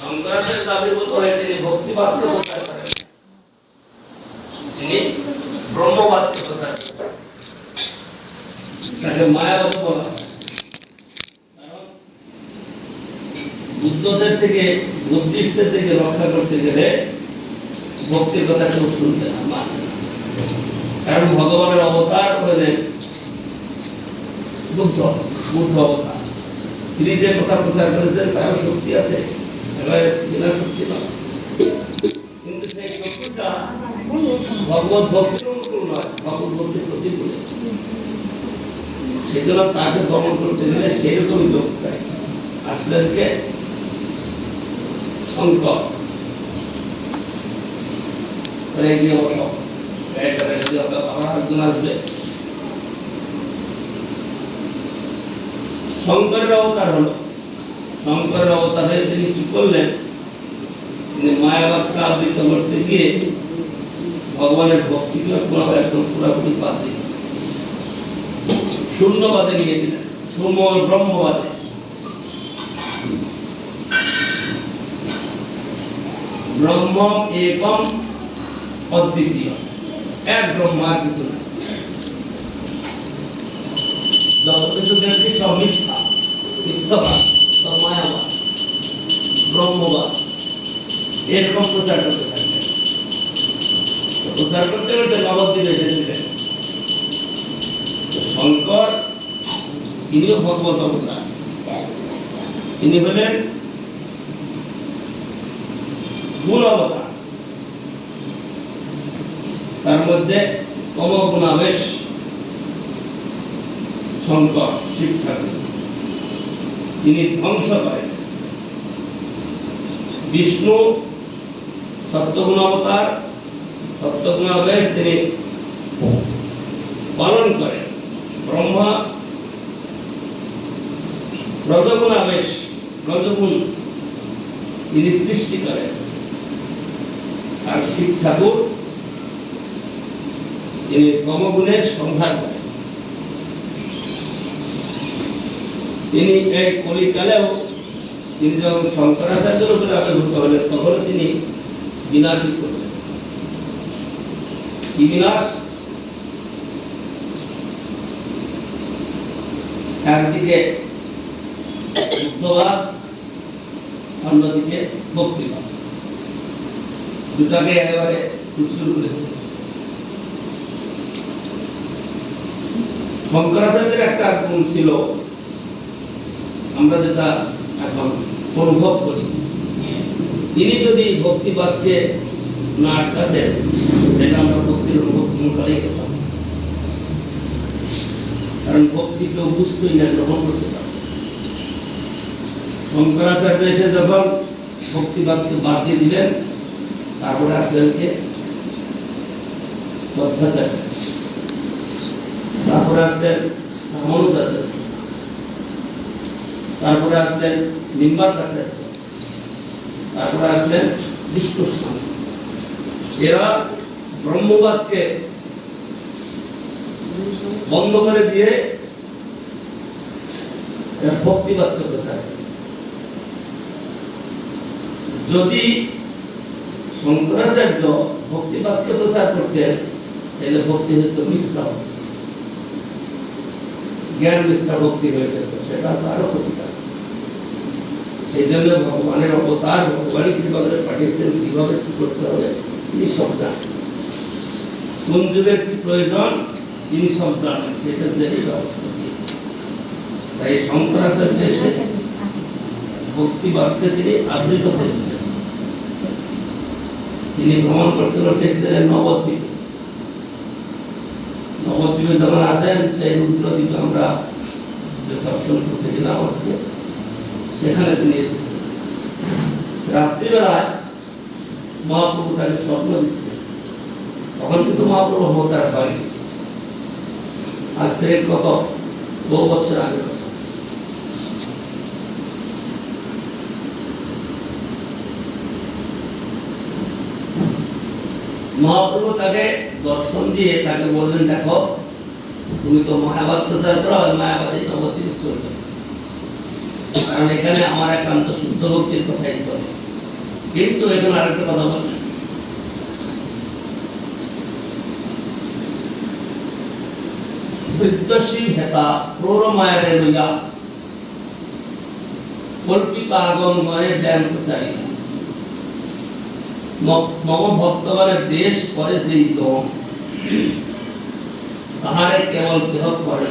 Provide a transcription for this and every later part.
শঙ্করাচার্য আবির্ভূত হয়ে তিনি ভক্তিবাদকে প্রচার করেন, তিনি ব্রহ্মবাদকে প্রচার করেন। তাকে মায়াবাদ বলা হয়। কারণ বুদ্ধদের থেকে, বুদ্ধিস্টদের থেকে রক্ষা করতে গেলে ভক্তির কথা কেউ শুনতে না, মানে না। কারণ ভগবানের অবতার হলেন বুদ্ধ, বুদ্ধ অবতার। তিনি যে কথা প্রচার করেছেন তার শক্তি আছে, এবারে বিনা শক্তি নয়। কিন্তু সেই শক্তিটা ভগবত ভক্তির অনুকূল নয়, ভগবত ভক্তির প্রতিকূলে। সেই জন্য তাকে দমন করতে গেলে সেইরকমই লোক চাই। আসলেন কে? শঙ্কর। শঙ্করের অবতার হলো, শঙ্করের অবতার হয়ে তিনি কি করলেন? তিনি মায়াবাদকে আবৃত করতে গিয়ে ভগবানের ভক্তিকে একদম পুরোপুরি বাদ দিলেন, শূন্যবাদে নিয়ে দিলেন, শূন্য ব্রহ্মবাদে। ব্রহ্ম একম অদ্বিতীয়, এক ব্রহ্ম, আর কিছু না। যত কিছু দেখছি সব মিথ্যা, মিথ্যাবাদ, সব মায়াবাদ, ব্রহ্মবাদ, এরকম প্রচার করতে থাকবেন। প্রচার করতে করতে নবদ্বীপে এসেছিলেন শঙ্কর। তিনিও ভগবত অবতার। তিনি হলেন গুণ অবতার। তার মধ্যে তম গুণাবেশ শঙ্কর, শিব ঠাকুর। তিনি ধ্বংস করেন। বিষ্ণু সত্যগুণ অবতার, সত্যগুণাবেশ তিনি পালন করেন। ব্রহ্মা রজগুণাবেশ, রজগুণ তিনি সৃষ্টি করেন। আর শিব ঠাকুর তিনি তমগুণের সংহার করেন। তিনি এই কলিকালেও তিনি যখন শঙ্করাচার্যের উপরে আবির্ভূত হলেন তখন তিনি বিনাশী করলেন। কি বিনাশ? একদিকে বুদ্ধবাদ, অন্যদিকে ভক্তিবাদ, দুটাকে একেবারে শুরু করে দিলেন। শঙ্করাচার্যের একটা গুণ ছিল, আমরা যেটা এখন অনুভব করি, তিনি যদি ভক্তিবাদকে না আটকাতেন তাহলে আমরা ভক্তির অনুভব কোনকালেই পেতাম। কারণ ভক্তি কেউ বুঝতেই না, গ্রহণ করতে পারে। শঙ্করাচার্য এসে যখন ভক্তিবাদকে বাদ দিয়ে দিলেন, তারপরে আসলেন কে? মধ্বাচার্য। তারপরে আসলেন রামানুজাচার্য। তারপরে আসলেন নিম্বার্কাচার্য। তারপরে আসলেন বিষ্ণু স্বামী। এরা ব্রহ্মবাদকে বন্ধ করে দিয়ে ভক্তিবাদকে প্রচার করে। যদি শঙ্করাচার্য ভক্তিবাদকে প্রচার করতেন তাহলে ভক্তি হতো মিশ্রা, জ্ঞান মিশ্রা ভক্তি হয়ে যেত, সেটা তো আরো ক্ষতিকারক। সেই জন্য ভগবানের অবতার, ভগবানই কিভাবে পাঠিয়েছেন, কিভাবে কি করতে হবে তিনি সব জানেন। কোন যুগের কি প্রয়োজন তিনি সব জানেন, সেটা জেনেই ব্যবস্থা দিয়েছেন। তাই শঙ্করাচার্য এসে ভক্তিবাদকে তিনি আবৃত করে দিয়েছেন। তিনি ভ্রমণ করতে করতে এসেছিলেন নবদ্বীপে। নবদ্বীপে যখন আসেন, সেই রুদ্রদ্বীপে আমরা দর্শন করতে গেলাম আজকে, সেখানে তিনি এসেছেন। রাত্রিবেলায় মহাপ্রভু তাকে স্বপ্ন দিচ্ছেন। তখন কিন্তু মহাপ্রভু অবতার হয়নি, আজ থেকে কত বহু বছর আগে। মহাপ্রভু তাকে দর্শন দিয়ে তাকে বললেন, দেখো তুমি তো মায়াবাদ প্রচার করো, মায়াবাদী নবদ্বীপে চলবে। কারণ এখানে আমার একান্ত শুদ্ধ ভক্তির কথাই চলে। কিন্তু এখন আরেকটা কথা বলবেন, বিদ্যসী হেতা ক্রোর মায়ের লইয়া কল্পিত আগম করে জ্ঞান প্রচারী মম ভক্তগণের দেশ করে যেই দম তাহারে কেবল দেহ করে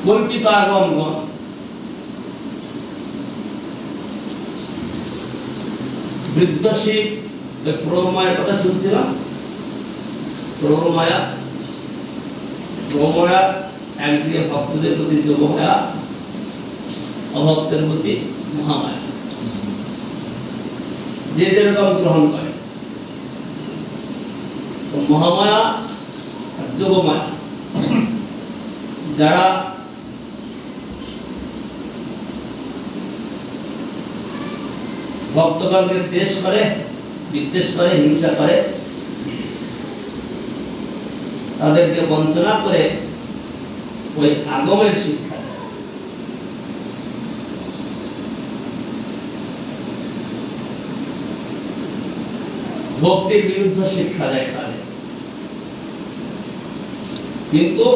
কল্পিত আগমগণ বৃদ্ধশী প্রমায়ের কথা শুনছিলাম। প্রমায়া একদিকে ভক্তদের প্রতি যোগমায়া, অভক্তের প্রতি মহামায়া, যে যেরকম গ্রহণ করে। মহামায়া আর যোগমায়া যারা ভক্তগণকে দেশ করে, বিদ্বেষ করে, হিংসা করে, তাদেরকে বঞ্চনা করে ওই আগমের শিক্ষা দেয়। ভক্তির বিরুদ্ধে শিক্ষা দেয় তাদের। কিন্তু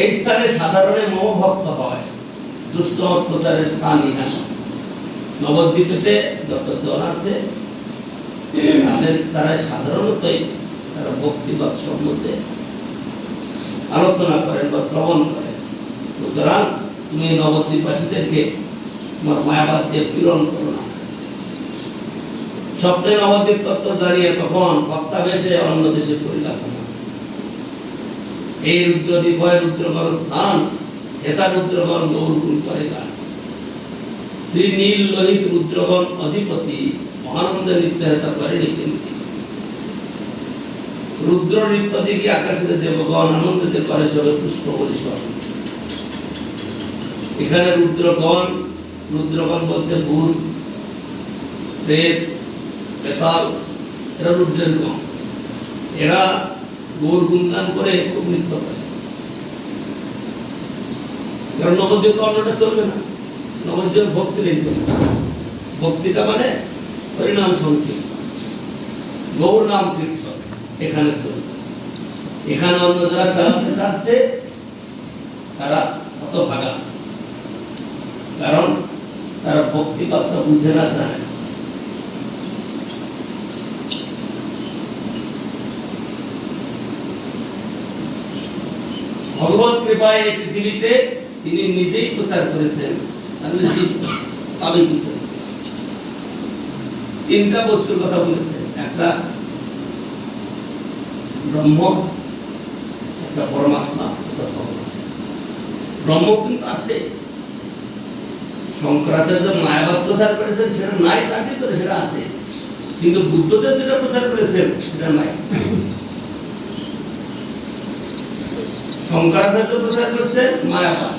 এই স্থানে সাধারণে মোহভক্ত হয়, দুষ্ট অত্যাচারের স্থান ইহাস। নবদ্বীপেতে যত জন আছে তারা সাধারণতই তারা ভক্তিবাদ সম্বন্ধে আলোচনা করেন বা শ্রবণ করেন। সুতরাং তুমি নবদ্বীপবাসীদেরকে তোমার মায়াবাদ দিয়ে পীড়ন করো না। স্বপ্নে নবদ্বীপ তত্ত্ব জানিয়ে তখন ভক্তাবেশে অন্য দেশে পরিলাপ। এই রুদ্রদ্বীপয় রুদ্রগণ স্থান, হেতা রুদ্রগণ গৌরগুণ করে গান। শ্রী নীল লোহিত রুদ্রগণ অধিপতি, মহানন্দ নৃত্য হেতা করে নীতি। রুদ্র নৃত্য দিকে আকাশে দেবগণ আনন্দিত করে সবে পুষ্প পরিসর। এখানে রুদ্রগণ বলতে ভূত, প্রেত, বেতাল, এরা রুদ্রের গণ। এরা গৌর গুণগান করে খুব নৃত্য করে। কারণ নবদ্বীপ অন্যটা চলবে না, নবদ্বীপ ভক্তি নেই চলবে। ভক্তিটা মানে হরিনাম সংকীর্তন, গৌর নাম কীর্তন এখানে চলবে। এখানে অন্য যারা চালাতে চাচ্ছে তারা অত ভাগা, কারণ তারা ভক্তি কথা বুঝে না, জানে। ভগবত কৃপায় এই পৃথিবীতে তিনি নিজেই প্রচার করেছেন। তিনটা বস্তুর কথা বলেছেন, একটা ব্রহ্ম, একটা পরমাত্মা, একটা ভগবান। ব্রহ্ম কিন্তু আছে। শঙ্করাচার্য মায়াবাদ প্রচার করেছেন, সেটা নাই তাকে করে, সেটা আছে। কিন্তু বুদ্ধদেব যেটা প্রচার করেছেন সেটা নাই। শঙ্করাচার্য প্রচার করেছেন মায়াবাদ,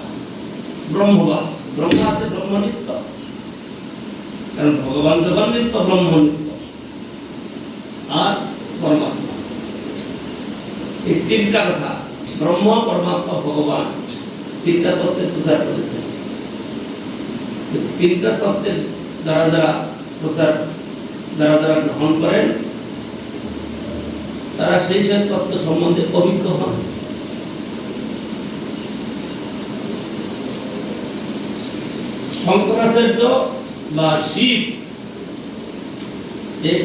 ব্রহ্মবাদ। ব্রহ্ম আছে, ব্রহ্ম নিত্য। কারণ ভগবান যখন নিত্য, ব্রহ্ম নিত্য, আর পরমাত্মা। এই তিনটা কথা, ব্রহ্ম, পরমাত্মা, ভগবান, তিনটা তত্ত্বের প্রচার করেছেন। তিনটা তত্ত্বের যারা যারা প্রচার, যারা যারা গ্রহণ করেন, তারা সেই সব তত্ত্ব সম্বন্ধে অভিজ্ঞ হন। শঙ্করাচার্য বা শিব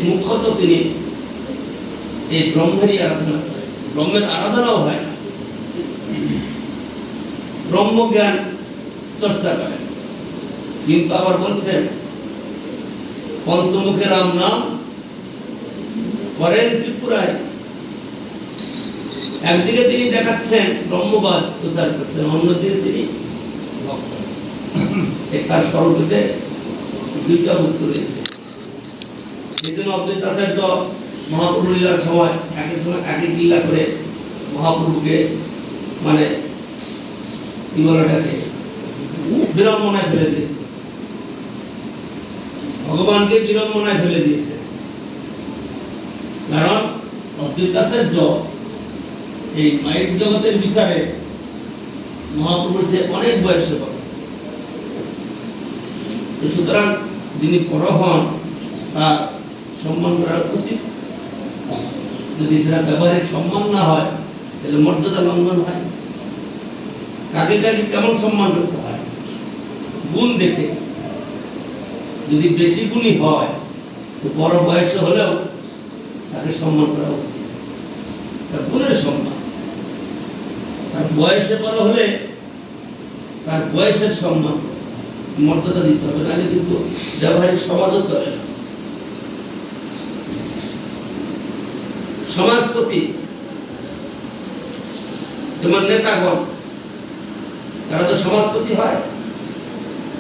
মুখ্যত তিনি এই ব্রহ্মেরই আরাধনা করেন। ব্রহ্মের আরাধনাও হয় না, ব্রহ্মজ্ঞান চর্চা করেন। কিন্তু আবার বলছেন পঞ্চমুখে রাম নাম করেন ত্রিপুরায়। একদিকে তিনি দেখাচ্ছেন ব্রহ্মবাদ প্রচার করছেন, অন্যদিকে তিনি ভক্ত। তার স্বরূপে দুইটা বস্তু রয়েছে। সেজন্য অদ্বৈতাচার্য মহাপ্রভু লীলার সময় একের লীলা করে মহাপ্রভুকে মানে কি বলে এটাকে বিড়ম্বনায় ফেলে দিয়েছে, ভগবানকে বিড়ম্বনায় ফেলে দিয়েছে। কারণ অদ্বৈতাচার্য এই মাইক জগতের বিচারে মহাপ্রভুর সে অনেক বয়সে বড়। সুতরাং যিনি বড় হন তার সম্মান করা উচিত। যদি সেটা ব্যবহারিক সম্মান না হয় তাহলে মর্যাদা লঙ্ঘন হয়। কাকে কাকে কেমন সম্মান করতে হয় গুণ দেখে। যদি বেশি গুণী হয় তো বড় বয়সে হলেও তাকে সম্মান করা উচিত, তার গুণের সম্মান। তার বয়সে বড় হলে তার বয়সের সম্মান মর্যাদা দিতে হবে, নাহলে কিন্তু ব্যবহারিক সমাজও চলে না। সমাজপতি যেমন নেতাগণ, তারা তো সমাজপতি হয়।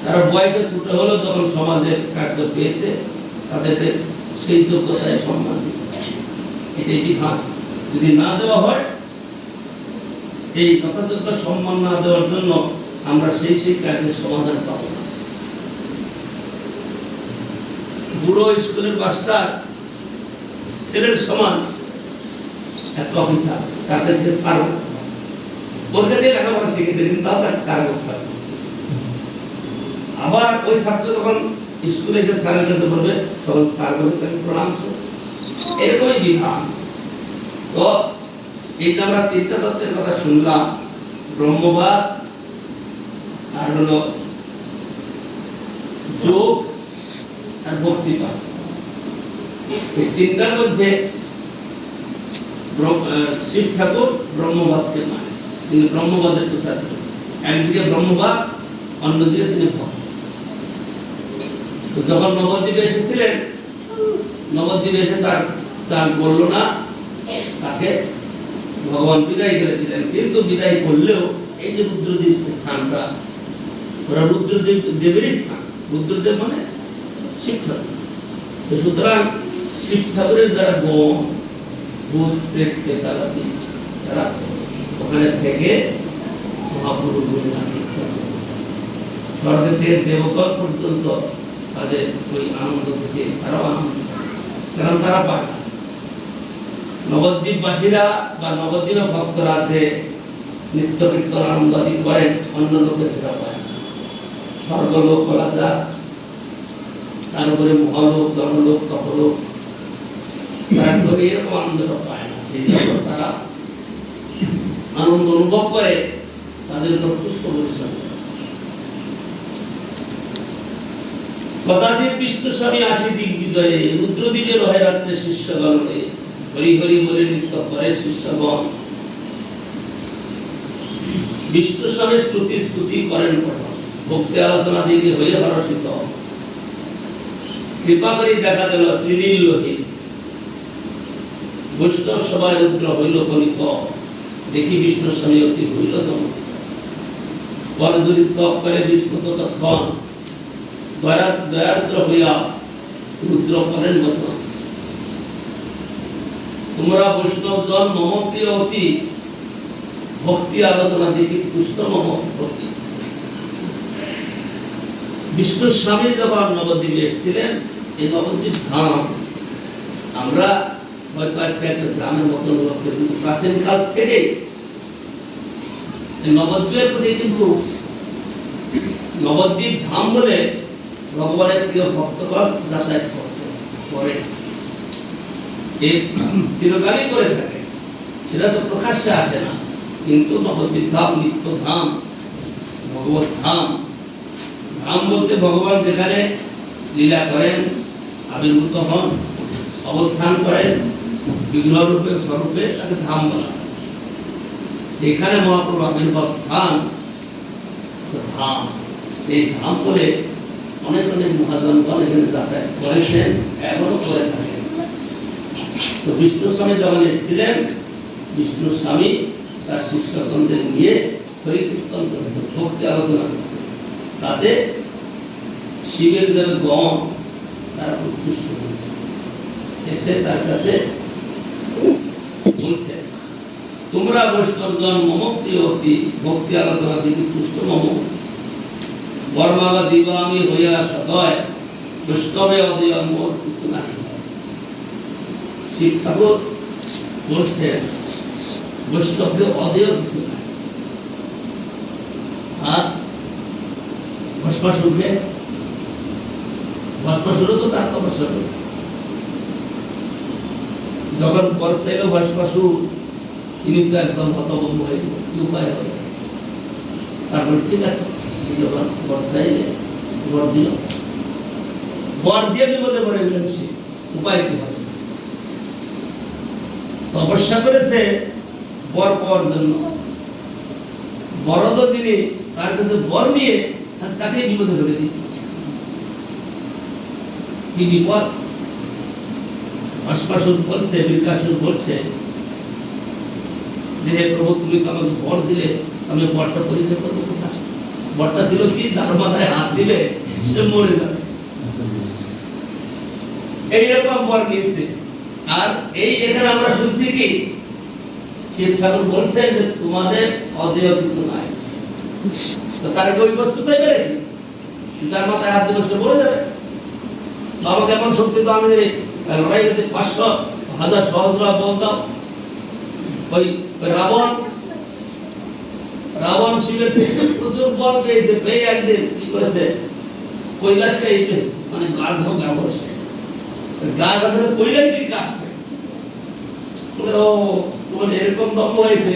তারা বয়সে ছোট হলেও যখন সমাজের কার্য পেয়েছে তাদেরকে সেই যোগ্যতায় সম্মান দিতে হয়। এটাই বিধান। যদি না দেওয়া হয়, এই যথাযোগ্য সম্মান না দেওয়ার জন্য আমরা সেই সেই কাজের সমাধান পাবো না। বুড়ো স্কুলের মাস্টার ছেলের সমান একটা অফিসার, তাকে দিয়ে স্যার বসে দিয়ে লেখাপড়া শিখেছে, কিন্তু তাও তাকে স্যার করতে হবে। আবার ওই ছাত্র যখন স্কুলে এসে স্যারের কাছে বলবে তখন স্যার বলে তাকে প্রণাম করবে। এরকমই বিধান। তো এইটা আমরা তিনটা তত্ত্বের কথা শুনলাম, ব্রহ্মবাদ, আর হলো যোগ, আর ভক্তিবাদ। এই তিনটার মধ্যে শিব ঠাকুর ব্রহ্মবাদকে মানে, তিনি ব্রহ্মবাদের প্রচার করেন। একদিকে ব্রহ্মবাদ, অন্যদিকে তিনি ভক্ত। তো যখন নবদ্বীপে এসেছিলেন, নবদ্বীপে এসে তার চাল করলো না, তাকে ভগবান বিদায় করে দিলেন। কিন্তু বিদায় করলেও এই যে রুদ্রদেব স্থানটা, ওরা রুদ্রদেব দেবেরই স্থান। রুদ্রদেব মানে শিব ঠাকুর। তো সুতরাং শিব ঠাকুরের যারা গণ, ভূত, প্রেত, প্রেতাদি, যারা ওখানে থেকে মহাপ্রভু স্বর্গ থেকে দেবগণ পর্যন্ত তাদের ওই আনন্দ থেকে তারাও আনন্দ, কারণ তারা পায় না। নবদ্বীপবাসীরা বা নবদ্বীপের ভক্তরা যে নিত্য কীর্তন আনন্দ আদি করেন, অন্য লোকে সেটা পায় না। স্বর্গলোক, রাজা, তার উপরে মহালোক, জনলোক, তপলোক, তারা ধরে এরকম আনন্দটা পায় না। সেই জন্য তারা আনন্দ অনুভব করে, তাদের উপর পুষ্প পরিশ্রম করে। কদাচিৎ বিষ্ণু স্বামী আসি দিগ্বিজয়ে, রুদ্রদ্বীপে রহে রাত্রে শিষ্যগণ হয়ে, হরি হরি বলে নৃত্য করে শিষ্যগণ। বিষ্ণু স্বামী স্তুতি স্তুতি করেন পঠন, ভক্তি আলোচনা দিকে হয়ে হরষিত। কৃপা করি দেখা দিল শ্রীনীল লোহে, বৈষ্ণব সবাই রুদ্র হইল কলিত। দেখি বিষ্ণু স্বামী অতি হইল চমৎকার। পর যদি স্তব করে বিষ্ণু ততক্ষণ, দয়ার্দ্র হইয়া রুদ্র করেন বচন। তোমরা বৈষ্ণব জন মম প্রিয় অতি, ভক্তি আলোচনা দেখি তুষ্ট মম ভক্তি। বিষ্ণু স্বামী যখন নবদ্বীপে এসেছিলেন, এই নবদ্বীপ ধাম আমরা হয়তো আজকে একটা গ্রামের মতন লোককে, কিন্তু প্রাচীন কাল থেকেই নবদ্বীপের প্রতি কিন্তু নবদ্বীপ ধাম বলে ভগবানের প্রিয় ভক্তগণ যাতায়াত করতে করে, চিরকালই করে থাকে। সেটা তো প্রকাশ্যে আসে না, কিন্তু নবদ্বীপ ধাম নিত্য ধাম, ভগবত ধাম। ধাম বলতে ভগবান যেখানে লীলা করেন, আবির্ভূত হন, অবস্থান করেন বিগ্রহ রূপে স্বরূপে, তাকে ধাম বলা হয়। যেখানে মহাপ্রভু আবির্ভাব স্থান ধাম, সেই ধাম বলে অনেক অনেক মহাজনগণ এখানে যাতায়াত করেছেন, এখনো করে থাকেন। তো বিষ্ণু স্বামী যখন এসেছিলেন, বিষ্ণু স্বামী তার শিষ্যগণদের নিয়ে হরি কীর্তন করেছেন, ভক্তি আলোচনা করেছেন। তাতে শিবের যারা গণ, তারা খুব তুষ্ট হয়েছে, এসে তার কাছে বলছে, তোমরা বৈষ্ণবজন মম প্রিয় অতি, ভক্তি আলোচনা দিকে তুষ্ট মম। বর্মাবা দিব আমি হইয়া সদয়, বৈষ্ণবে অদয় মোর কিছু নাই। শিব ঠাকুর বলছেন বৈষ্ণবদের অদেয় কিছু নাই। আর ভস্মাসুরকে ভস্মাসুরও তো তার তপস্যা করেছে। যখন পর চাইল ভস্মাসুর, তিনি তো একদম হতভম্ব হয়ে গেল, কি উপায় হবে। তারপর ঠিক আছে, যখন পর চাইলে বর দিল, বর দিয়ে বিপদে পড়ে গেলেন সে, উপায় কি হবে। তপস্যা করেছে বর পাওয়ার জন্য, বরদ তিনি তার কাছে বর নিয়ে তাকে বিপদে ফেলে দিচ্ছে। কি বিপদ। ভস্মাসুর বলছে, বৃকাসুর বলছে যে হে প্রভু, তুমি তো আমাকে বর দিলে, আমি বরটা পরীক্ষা করবো কোথায়। বরটা ছিল কি, তার মাথায় হাত দিলে সে মরে যাবে, এইরকম বর নিয়েছে। আর এই এখানে আমরা শুনছি কি, শিব ঠাকুর বলছে যে তোমাদের অদেয় কিছু নাই। তো তার ওই বস্তু চাইবে নাকি, তার মাথায় হাত দিলে সে মরে যাবে। বাবা কেমন শক্তি, তো আমি লড়াই করতে 500 1000 সহস্র বলতাম। ওই রাবণ শিবের থেকে প্রচুর বল পেয়েছে, পেয়ে একদিন কি করেছে, কৈলাসকে মানে গাঢ় গা করছে, গা ঘষে কৈলাস ঠিক কাটছে। ও তোমার এরকম দম্ভ হয়েছে,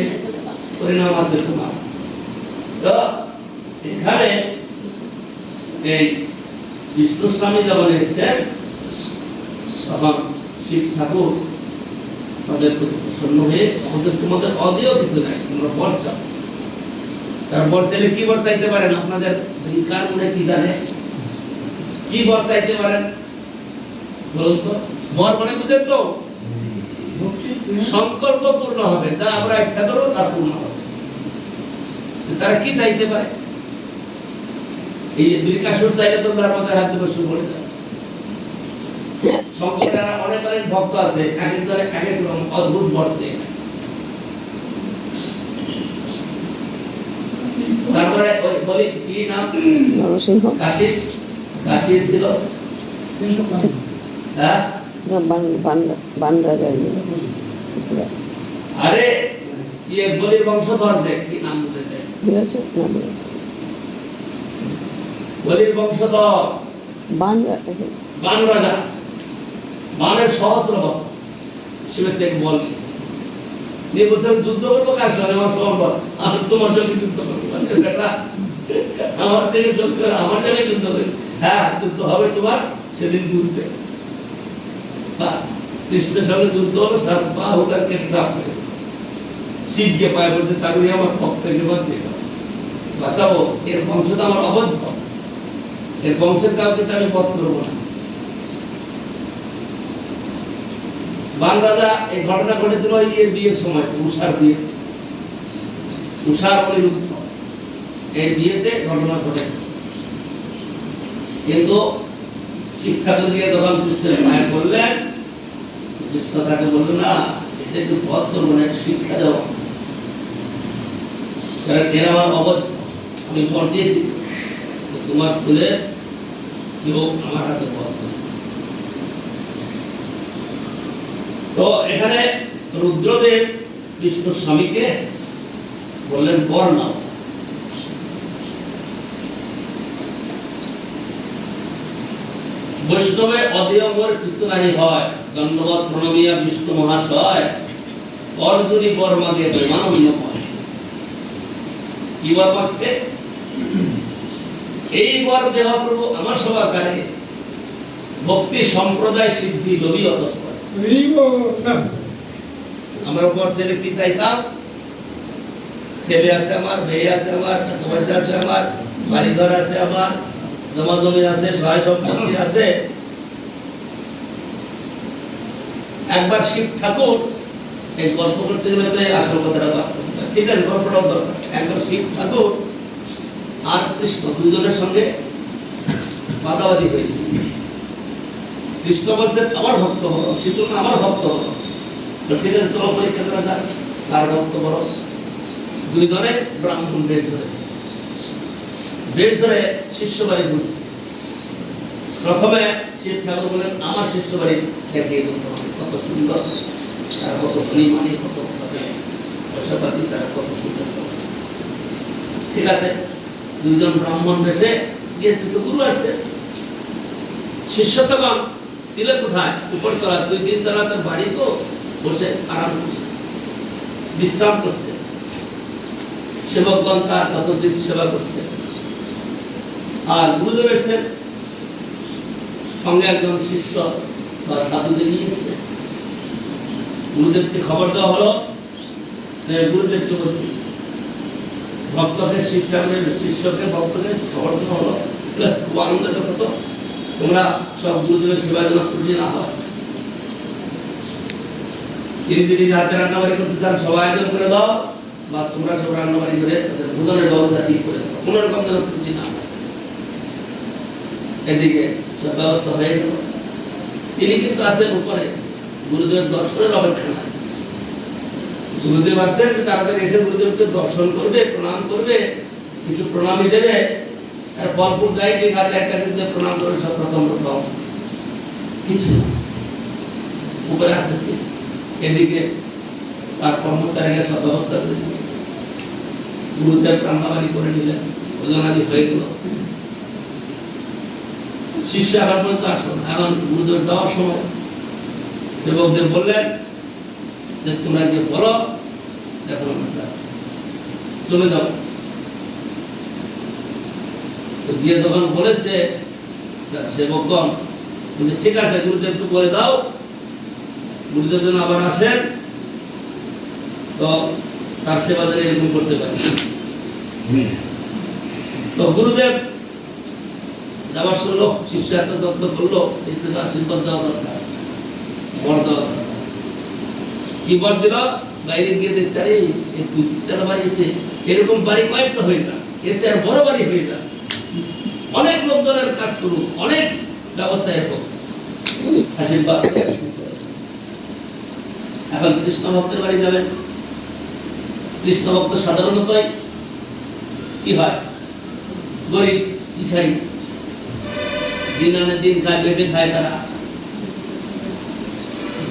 পরিণাম আছে তোমার। তো এখানে এই বিষ্ণু স্বামী যখন এসেছেন, তখন শিব ঠাকুর তাদের প্রতি প্রসন্ন হয়ে আমাদের তোমাদের অদেয় কিছু নাই, তোমরা বর চাও। তারা বর চাইলে কি বর চাইতে পারেন, আপনাদের কার মনে কি জানে, কি বর চাইতে পারেন বলুন তো। বর মানে বুঝেন তো, সংকল্প পূর্ণ হবে, যা আমরা ইচ্ছা করবো তা পূর্ণ হবে। তারা কি চাইতে পারে, এই বৃকাসুর চাইলে তো তার মাথায় হাত দিয়ে শুরু করে যায়। শঙ্করের অনেক অনেক ভক্ত আছে, এক একজনের এক এক রকম অদ্ভুত বর চায়। তারপরে ওই বলি কি নাম, কাশী ছিল, হ্যাঁ আরে ইয়ে বলির বংশধর যে কি নাম বলতে, বলির বংশধর বান রাজা, বানের সহস্র ভক্ত শিবের থেকে বল নিয়ে বলছেন যুদ্ধ করবো কার সঙ্গে, আমার সবার বল, আমি তোমার সঙ্গে যুদ্ধ করবো, বেটা আমার থেকে যুদ্ধ করে, আমার সঙ্গে যুদ্ধ করে, হ্যাঁ যুদ্ধ হবে তোমার, সেদিন বুঝবে। কৃষ্ণের সঙ্গে যুদ্ধ হলো, বাহুটার কেটে চাপ করে শিবকে পায়, বলছে চাকরি আমার ভক্তকে বাঁচাবো, এর বংশটা আমার অবদ্ধ, এর বংশের কাউকে আমি বধ করবো না। বান রাজা, এই ঘটনা ঘটেছিল এই বিয়ের সময়, উষার বিয়ে, উষার অনিরুদ্ধ এই বিয়েতে ঘটনা ঘটেছে। কিন্তু শিক্ষাকে দিয়ে যখন কৃষ্ণের মায়ের বললেন, কৃষ্ণ তাকে বললো না, এটা একটু বধ করবো না, একটু শিক্ষা দেওয়া, কারণ এর আমার অবদ্ধ, আমি বল দিয়েছি, তোমার খুলে কেউ আমার হাতে বধ করবে। তো এখানে রুদ্রদেব বিষ্ণু স্বামীকে বললেন বর নাও। বৈষ্ণবে অদেয় বর কিছু নাই হয়, দণ্ডবত প্রণমিয়া বিষ্ণু মহাশয়, অর্জুনী বর মাগে প্রেমানন্দ হয়। কি বর মাগছে, এই বর দেহ প্রভু আমার সবাকারে, ভক্তি সম্প্রদায় সিদ্ধি লবি অতস্পর। আমরা বর ছেলে কি চাইতাম, ছেলে আছে আমার, মেয়ে আছে আমার, পয়সা আছে আমার, বাড়িঘর আছে আমার, জমা জমি আছে, সহায় সম্পত্তি আছে। একবার শিব ঠাকুর এই গল্প করতে গেলে আসল কথাটা ঠিক আছে, গল্পটাও দরকার। একবার শিব ঠাকুর আর কৃষ্ণ দুজনের সঙ্গে বাদাবাদি হয়েছে। কৃষ্ণ বলছে আমার ভক্ত হলো, শিব আমার ভক্ত হলো, ঠিক আছে চলো পরীক্ষা করা যাক কার ভক্ত বড়। দুইজনে ব্রাহ্মণ বেদ ধরেছে, বেদ ধরে শিষ্য বাড়ি ঘুরছে। প্রথমে শিব ঠাকুর বলেন আমার শিষ্য বাড়ি দেখিয়ে দিতে হবে, কত সুন্দর তারা কত ধনী মানে কত পয়সাপাতি, তারা কত সুন্দর। ঠিক আছে, দুইজন ব্রাহ্মণ বেশে গিয়েছে, তো গুরু আসছে। শিষ্যগণ ছিল কোথায়? উপরতলা। 2-3 তলা তার বাড়ি, তো বসে আরাম করছে, বিশ্রাম করছে। সেবকগণ তার যথোচিত সেবা করছে। আর গুরুদেব এসেছেন, সঙ্গে একজন শিষ্য বা সাধুদের নিয়ে এসেছে। গুরুদেবকে খবর দেওয়া হলো, গুরুদেবকে বলছি, ভক্তকে শিষ্যকে ভক্তকে খবর দেওয়া হলো, খুব আনন্দের কথা। তো তোমরা সব গুরুদেবের সেবার জন্য ত্রুটি না হয়। তিনি যদি হাতে রান্নাবাড়ি করতে চান, সবাই আয়োজন করে দাও, বা তোমরা সব রান্নাবাড়ি করে তাদের ভোজনের ব্যবস্থা ঠিক করে দাও, কোনো রকম যেন ত্রুটি না হয়। এদিকে সব ব্যবস্থা হয়ে গেল। তিনি কিন্তু আছেন উপরে, গুরুদেবের দর্শনের অপেক্ষা নাই। গুরুদেব আসছেন, তাড়াতাড়ি এসে গুরুদেবকে দর্শন করবে, প্রণাম করবে, কিছু প্রণামী দেবে, আর ফলপুর যাই ঠিক হাতে একটা কিন্তু প্রণাম করে সব প্রথম কিছু না। উপরে আছে কি, এদিকে তার কর্মচারীরা সব ব্যবস্থা করে দিলেন। গুরুদেব রান্নাবাড়ি করে নিলেন, ভোজনাদি হয়ে গেল। শিষ্য এখন পর্যন্ত আসলো না। এখন গুরুদেব যাওয়ার সময় সেবকদের বললেন যে তোমরা গিয়ে বলো এখন আমরা যাচ্ছি, চলে যাও। তো গিয়ে যখন বলেছে সেবকগণ, কিন্তু ঠিক আছে গুরুদেবকে বলে দাও, গুরুদেব যেন আবার আসেন, তো তার সেবা যেন এরকম করতে পারে। তো গুরুদেব যাবার শুনলো, শিষ্য এত যত্ন করলো, আশীর্বাদ দেওয়া দরকার, বর দেওয়া দরকার। কি বর দিল? বাইরে গিয়ে দেখছে, আরে দুইতলা বাড়ি এসে এরকম বাড়ি কয়েকটা হয়ে যায়, এর চেয়ে বড় বাড়ি হয়ে যায়, অনেক লোকজনের কাজ করুক, অনেক ব্যবস্থা এরকম। আশীর্বাদ। এখন কৃষ্ণ ভক্তের বাড়ি যাবেন। কৃষ্ণ ভক্ত সাধারণতই কি হয়, গরিব ভিখারি, দিন আনে দিন খায়, বেঁধে খায়। তারা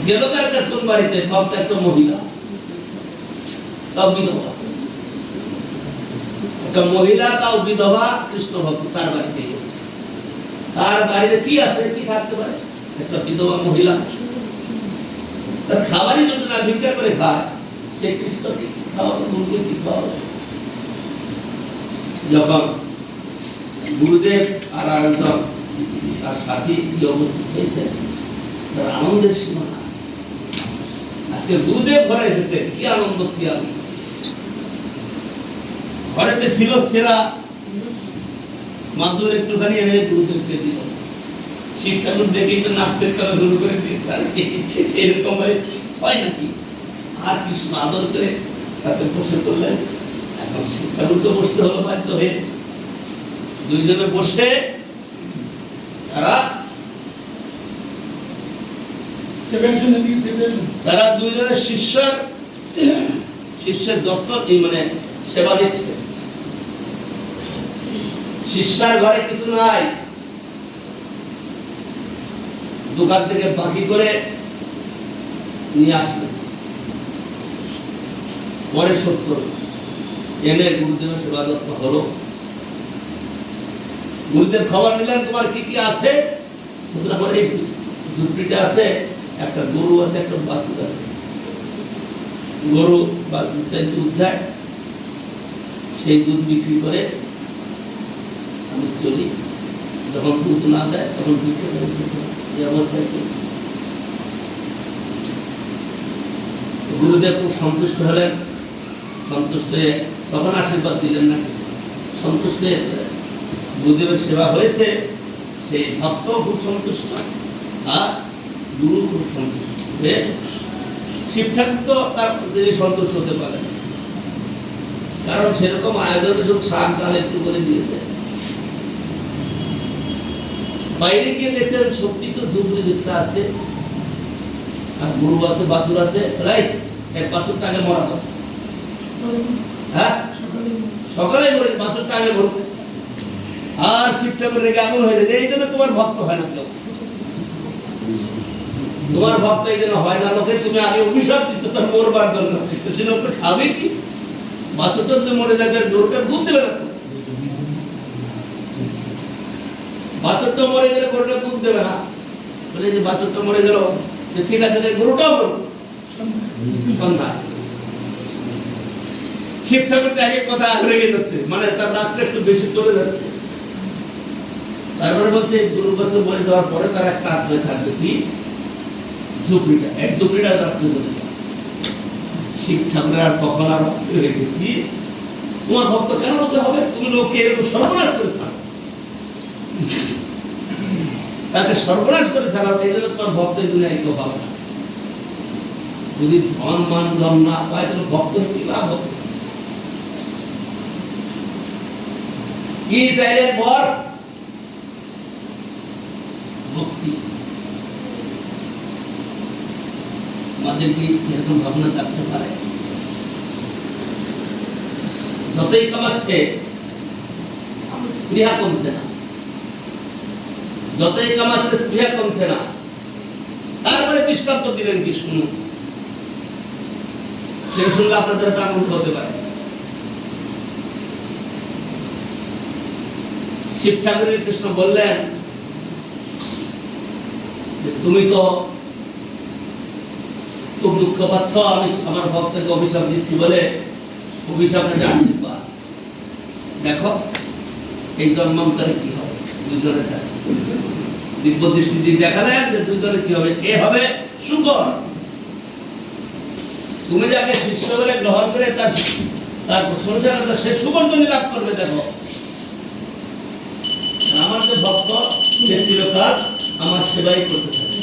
গেল তার কাছে কোন বাড়িতে, সব একটা মহিলা, তাও বিধবা, একটা মহিলা তাও বিধবা, কৃষ্ণ ভক্ত তার বাড়িতে গেছে। তার বাড়িতে কি আছে, কি থাকতে পারে? একটা বিধবা মহিলা। তার খাবারই যদি না ভিক্ষা করে খায়, সে কৃষ্ণকে খাওয়াবে, গুরুকে কি খাওয়াবে? যখন গুরুদেব আর আরেকজন তার সাথী কি উপস্থিত হয়েছে, তার আনন্দের সীমা নাই। আজকে গুরুদেব ঘরে এসেছে, কি আনন্দ, কি আনন্দ। ঘরেতে ছিল ছেঁড়া মাদুর, একটুখানি এনে গুরুদেবকে দিল। শিব ঠাকুর দেখেই তো নাচের খেলা শুরু করে দিয়েছে। এরকম হয় নাকি? আর কৃষ্ণ আদর করে তাকে বসে করলেন। এখন শিব ঠাকুর তো বসতে হলো বাধ্য হয়ে। দুইজনে বসে তারা দুইজনের শিষ্যের যত্ন মানে সেবা দিচ্ছে। শিষ্যার ঘরে কিছু নাই, দোকান থেকে বাকি করে নিয়ে আসবে, পরে শোধ করবে। এনে গুরুদেবের সেবা যত্ন হলো। গুরুদেব খবর নিলেন, তোমার কি কি আছে? আমার এই ঝুপড়িটা আছে, একটা গরু আছে, একটা বাছুর আছে। গরু বা দুধ দেয়, সেই দুধ বিক্রি করে আমি চলি। যখন দুধ না দেয় তখন বিক্রি করে এই অবস্থায় চলছে। গুরুদেব খুব সন্তুষ্ট হলেন। সন্তুষ্ট হয়ে তখন আশীর্বাদ দিলেন না, কিছু সন্তুষ্ট হয়ে গুরুদেবের সেবা হয়েছে, সেই ভক্ত খুব সন্তুষ্ট, আর গুরু খুব সন্তুষ্ট হয়ে শিব ঠাকুর তো তার তিনি সন্তুষ্ট হতে পারেন, কারণ সেরকম আয়োজন শুধু শাক ডাল একটু করে দিয়েছে। বাইরে গিয়ে দেখছেন সত্যি তো ঝুপড়ি দেখতে আছে, আর গরু আছে, বাছুর আছে, রাইট? এক বাছুরটা আগে মরা তো, হ্যাঁ সকালে মরে, বাছুরটা আগে মরবে। আর শিব ঠাকুর রেগে আগুন হয়ে যায়, এই জন্য তোমার ভক্ত হয় না কেউ। তোমার ভক্ত এই জন্য হয় না লোকে, তুমি আগে অভিশাপ দিচ্ছ তার মরবার জন্য, সে লোকটা খাবে কি? বাচ্চাটা যদি মরে যায় গরুটা দুধ দেবে না, বাছরটা মরে গেলে গরুটা দুধ দেবে না, বলে যে বাছরটা মরে গেল, ঠিক আছে গরুটাও মরুক, সন্ধ্যা। শিব ঠাকুর এক এক কথা রেগে যাচ্ছে, মানে তার রাতটা একটু বেশি চলে যাচ্ছে। তারপরে বলছে গরু বছর মরে যাওয়ার পরে তার একটা আশ্রয় থাকবে, কি? ঝুপড়িটা, এক ঝুপড়িটা রাত্রে বলে। শিব ঠাকুর আর তখন আর অস্থির হয়েছে, কি তোমার ভক্ত কেন হতে হবে? তুমি লোককে এরকম সর্বনাশ করে ছাড়ো, তাকে সর্বনাশ করে ছাড়াও, এই জন্য তোমার ভক্ত এই দুনিয়ায় কেউ হবে না। যদি ধন মান জন না পায় তাহলে ভক্ত কি লাভ হবে? কি চাইলেন বর? ভক্তি। আমাদের কি সেরকম ভাবনা থাকতে পারে? যতই কামাচ্ছে স্পৃহা কমছে না, যতই কামাচ্ছে স্পৃহা কমছে না। তারপরে দৃষ্টান্ত দিলেন, কি শুনুন, সেটা শুনলে আপনাদের আনন্দ হতে পারে। শিব ঠাকুরের কৃষ্ণ বললেন যে তুমি তো খুব দুঃখ পাচ্ছ, আমি আমার ভক্তকে অভিশাপ দিচ্ছি বলে অভিশাপের আশীর্বাদ দেখো, এই জন্মান্তরে কি হবে দুজনের দিব্য দৃষ্টি দিয়ে দেখালেন যে দুজনে কি হবে, এ হবে শুকর। তুমি যাকে শিষ্য বলে গ্রহণ করে তার প্রশংসা করবে, সে শুকর তুমি লাভ করবে। দেখো আমার যে ভক্ত, সে চিরকাল আমার সেবাই করতে থাকে।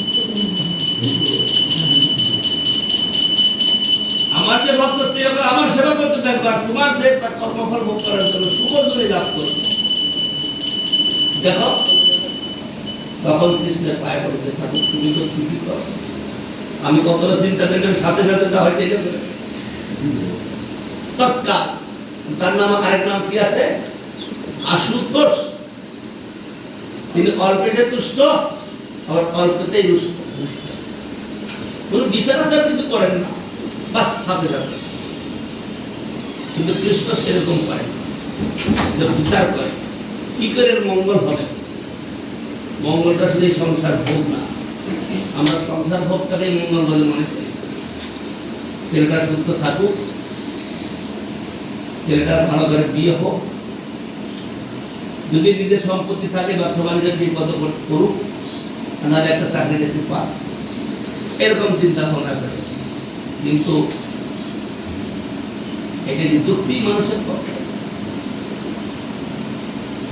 আমার যে ভক্ত চিরকাল আমার সেবা করতে থাকবে, আর তোমার যে তার কর্মফল ভোগ করার জন্য শুকর তুমি লাভ করবে। দেখো তখন কৃষ্ণের পায়ে পড়েছে, ঠাকুর তুমি তো ঠিকই করো, আমি কতটা চিন্তা করলাম, সাথে সাথে যা হয় তৎকাল। তার নাম আরেক নাম কি আছে? আশুতোষ। তিনি অল্পেতে তুষ্ট, আবার অল্পতেই রুষ্ট। কোন বিচার আচার কিছু করেন না, বাস সাথে সাথে। কিন্তু কৃষ্ণ সেরকম করে না, বিচার করে কি করে মঙ্গল হবে। মঙ্গলটা শুধু সংসার ভোগ না, আমরা সংসার ভোগটাকেই মঙ্গল বলে মনে করি। ছেলেটা সুস্থ থাকুক, ছেলেটার ভালো করে বিয়ে হোক, যদি নিজের সম্পত্তি থাকে ব্যবসা বাণিজ্য ঠিক মতো করুক, নাহলে একটা চাকরি দেখতে পাক, এরকম চিন্তা ভাবনা করে। কিন্তু এটা যুক্তি মানুষের পক্ষে।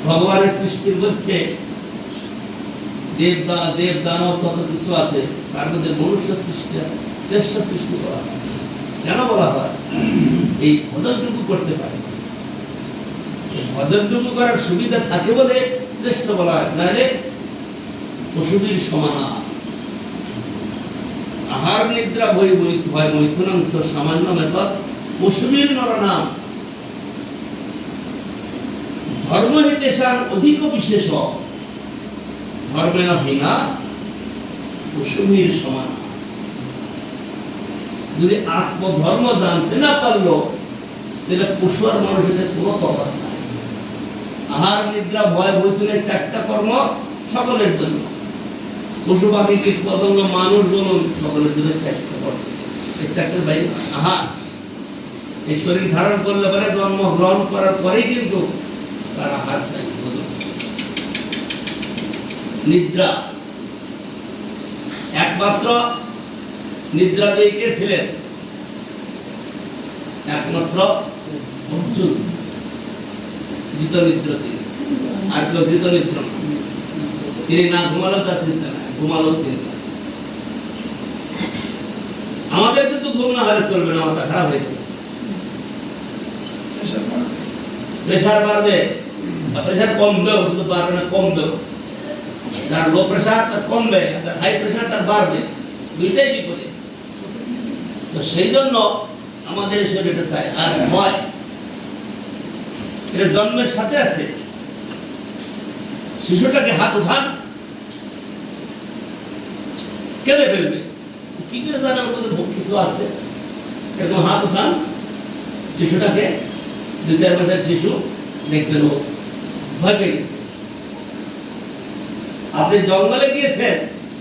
ভগবানের সৃষ্টির মধ্যে দেব দানব কত কিছু আছে, তার মধ্যে মনুষ্য সৃষ্টি শ্রেষ্ঠ সৃষ্টি করা হয়। কেন বলা হয়? এই ভজনটুকু করতে পারে, ভজনটুকু করার সুবিধা থাকে বলে শ্রেষ্ঠ বলা হয়, নাহলে পশুদের সমান। আহার নিদ্রা বই হয় মৈথুনাংশ সামান্য মেতদ পশুবীর নরনাম ধর্ম হিতেশান অধিক বিশেষ ধর্মের হীনা পশুবীর সমান। যদি আত্মধর্ম জানতে না পারলো তাহলে পশু আর মানুষের কোনো তফাৎ নাই। আহার নিদ্রা ভয় মৈথুনের চারটা কর্ম সকলের জন্য, পশু পাখি কীট পতঙ্গ মানুষ বলুন সকলের জন্য চেষ্টা করে। এই চারটার বাইরে আহার, এই শরীর ধারণ করলে পরে জন্ম গ্রহণ করার পরেই কিন্তু তার আহার চাই। নিদ্রা, একমাত্র নিদ্রা দিয়ে কে ছিলেন? একমাত্র অর্জুন, জিত নিদ্রা তিনি, আর কেউ জিত নিদ্রা। তিনি না ঘুমালো তার চিন্তা নাই, ঘুমালো চিন্তা। আমাদের কিন্তু ঘুম না হলে চলবে না, মাথা খারাপ হয়ে যাবে, প্রেশার বাড়বে, প্রেশার কমবেও, কিন্তু বাড়বে না, কমবেও। যার লো প্রেশার তার কমবে, যার হাই প্রেশার তার বাড়বে, দুইটাই বিপরীত। তো সেই জন্য আমাদের শরীরটা চাই। আর ভয় এটা জন্মের সাথে আছে। শিশুটাকে হাত উঠান, কেঁদে ফেলবে, কি করে জানার মধ্যে কিছু আছে? এরকম হাত উঠান শিশুটাকে, 2-4 মাসের শিশু, দেখবেন ও ভয় পেয়ে গেছে। আপনি জঙ্গলে গিয়েছেন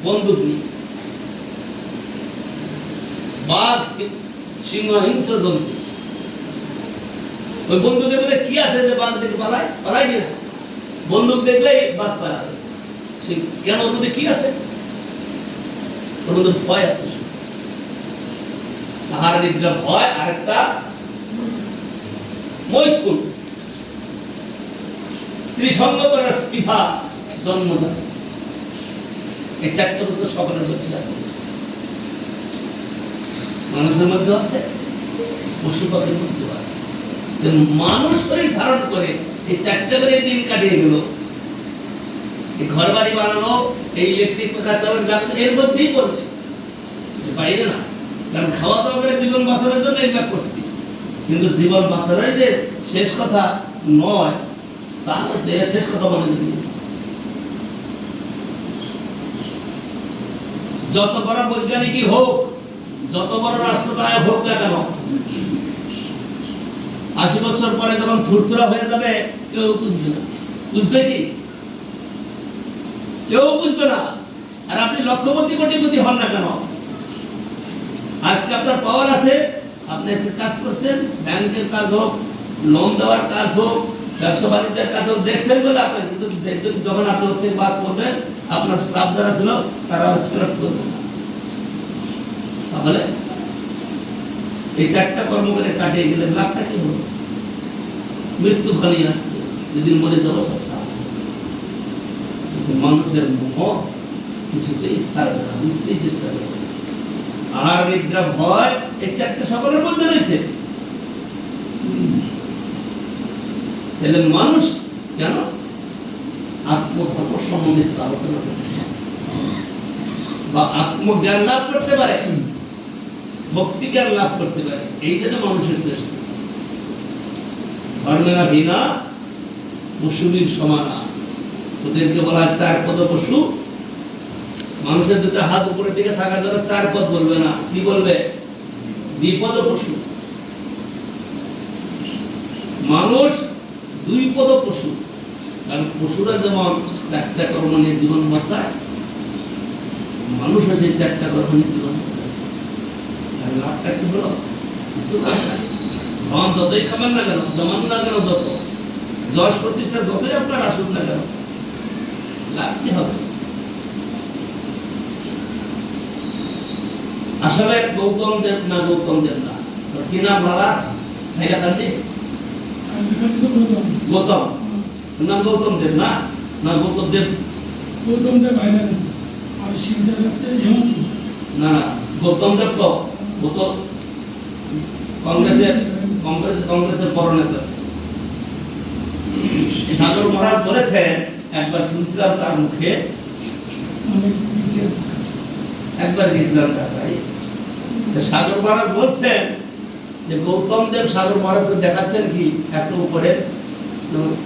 বন্দুক নিয়ে, বাঘ সিংহ হিংস্র জন্তু, ওই বন্দুকের মধ্যে কি আছে যে বাঘ দেখে পালায়? পালায় কিনা? বন্দুক দেখলেই বাঘ পালাবে। সে কেন? ওর মধ্যে কি আছে? ওর মধ্যে ভয় আছে। আহার নিদ্রা ভয়, আরেকটা মৈথুন, স্ত্রী সঙ্গ করার স্পৃহা জন্মজাত। এই চারটা তো সকলের মধ্যে আছে, মানুষের মধ্যে আছে, পশু পাখির মধ্যে আছে। মানুষ শরীর ধারণ করে এই চারটা করে দিন কাটিয়ে গেল। এই ঘর বাড়ি বানানো, এই ইলেকট্রিক পাখা চালানো, এর মধ্যেই পড়বে, বাইরে না। কারণ খাওয়া দাওয়া করে জীবন বাঁচানোর জন্য এই কাজ করছি, কিন্তু জীবন বাঁচানোর যে শেষ কথা নয়, তার মধ্যে শেষ কথা মনে নিয়েছে। যত বড় বৈজ্ঞানিকই হোক, যত বড় রাষ্ট্রনায়ক হোক না কেন, 80 বছর পরে যখন থুরথুরা হয়ে যাবে, কেউ বুঝবে না। বুঝবে কি? কেউ বুঝবে না। আর আপনি লক্ষপতি কোটিপতি হন না কেন, আজকে আপনার পাওয়ার আছে, আপনি আজকে কাজ করছেন, ব্যাংকের কাজ হোক, লোন দেওয়ার কাজ হোক, ব্যবসা বাণিজ্যের কাজ হোক, দেখছেন বলে আপনি, কিন্তু যখন আপনি ওর থেকে বাদ করবেন, আপনার স্টাফ যারা ছিল তারা স্ক্র্যাপ করবে না। তাহলে এই চারটা কর্ম করে কাটিয়ে গেলে লাভটা কি হলো? মৃত্যু ঘনিয়ে আসছে, যেদিন মরে যাবো সব সামনে। মানুষের মোহ কিছুতেই ছাড়বে না, বুঝতেই চেষ্টা করবে। আহার নিদ্রা ভয়, এই চারটা সকলের মধ্যে রয়েছে। তাহলে মানুষ কেন আত্মধর্ম সম্বন্ধে আলোচনা করতে বা আত্মজ্ঞান লাভ করতে পারে, ভক্তি জ্ঞান লাভ করতে পারে, এই জন্য মানুষের শ্রেষ্ঠ। ধর্মেহীনা পশুবীর সমানা, ওদেরকে বলা হয় 4 পদ পশু। মানুষের দুটো হাত উপরের দিকে থাকার জন্য 4 পদ বলবে না, কি বলবে? 2 পদ পশু। মানুষ 2 পদ পশু। কারণ পশুরা যেমন 4টা কর্ম নিয়ে জীবন বাঁচায়, মানুষ হচ্ছে 4টা কর্ম নিয়ে জীবন বাঁচাচ্ছে। আর লাভটা কি হলো? কিছু লাভ নাই। ধন যতই খাবেন না কেন, জমান না কেন, যত যশ প্রতিষ্ঠা যতই আপনার আসুক না কেন, লাভ কি হবে? আসলে গৌতম দেব না, গৌতম দেব না, কি নাম বলা? ভাইরা কান্দি গৌতম নাম, গৌতম দেব না, না গৌতম দেব, গৌতম দেব ভাইরা আর শিবজার আছে হেমন্ত না না, গৌতম দেব তো গৌতম কংগ্রেসের বড় নেতা আছে। সাগর মহারাজ বলেছেন, একবার শুনছিলাম তার মুখে, একবার গেছিলাম ঢাকায়, সাগর মহারাজ বলছেন যে গৌতম দেব সাগর মহারাজকে দেখাচ্ছেন কি একটু উপরে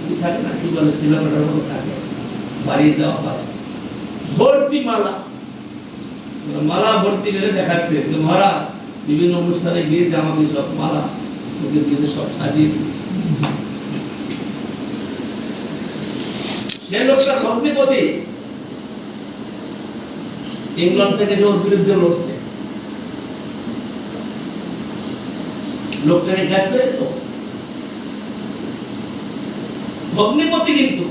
কি থাকে না, কি বলে ছিল থাকে, বাড়িয়ে দেওয়া হয় ভর্তি মালা, মালা ভর্তি করে দেখাচ্ছে যে মহারাজ বিভিন্ন অনুষ্ঠানে গিয়েছে, আমাকে সব মালা ওকে দিয়ে সব সাজিয়ে দিয়েছে। সে লোকটা ভগ্নিপতি, ইংল্যান্ড থেকে যে ওর বিরুদ্ধে লড়ছে, লোকটাকে গ্রেফতার করে তো ভগ্নিপতি, কিন্তু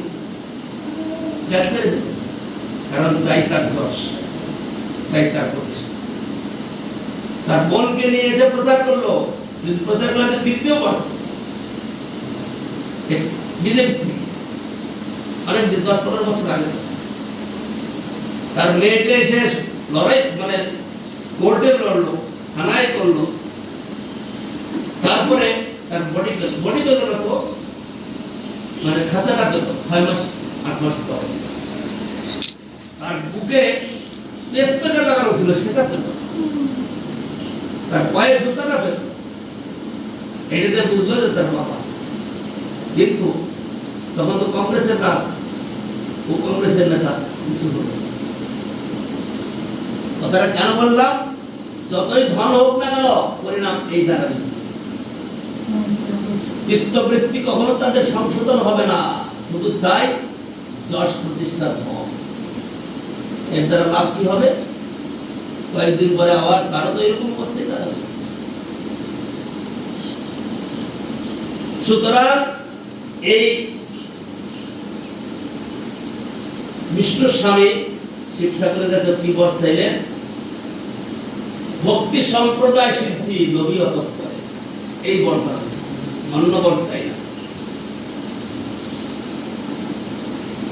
গ্রেফতার করে, কারণ চাই তার যশ, চাই তার প্রতিষ্ঠা। তার বোনকে নিয়ে এসে প্রচার করলো, যদি প্রচার করলে তৃতীয় বর্ষ বিজেপি অনেক 10-15 বছর আগে। তার মেয়েকে এসে লড়াই, মানে কোর্টে লড়লো, থানায় করলো, তারপরে তার বডি করলো না তো, মানে খাঁচাটা পেল 6 মাস 8 মাস পরে। তার বুকে পেসমেকার লাগানো ছিল, সেটা পেল। তার পায়ের জুতাটা পেল, এটাতে বুঝলো যে তার বাবা। কিন্তু তখন তো কংগ্রেসের কাজ, ও কংগ্রেসের নেতা, কিছু হলো। কথাটা কেন বললাম? যতই ধন হোক না কেন পরিণাম এই দাঁড়াবে। চিত্তবৃত্তি কখনো তাদের সংশোধন হবে না, শুধু চাই যশ প্রতিষ্ঠার ধন। এর দ্বারা লাভ কি হবে? কয়েকদিন পরে আবার তারা তো এরকম অবস্থায় দাঁড়াবে। সুতরাং এই বিষ্ণু স্বামী শিব ঠাকুরের কাছে কি বর চাইলেন? ভক্তি সম্প্রদায় সিদ্ধি নবী অতৎ করে, এই বরটা অন্য বর চাই না।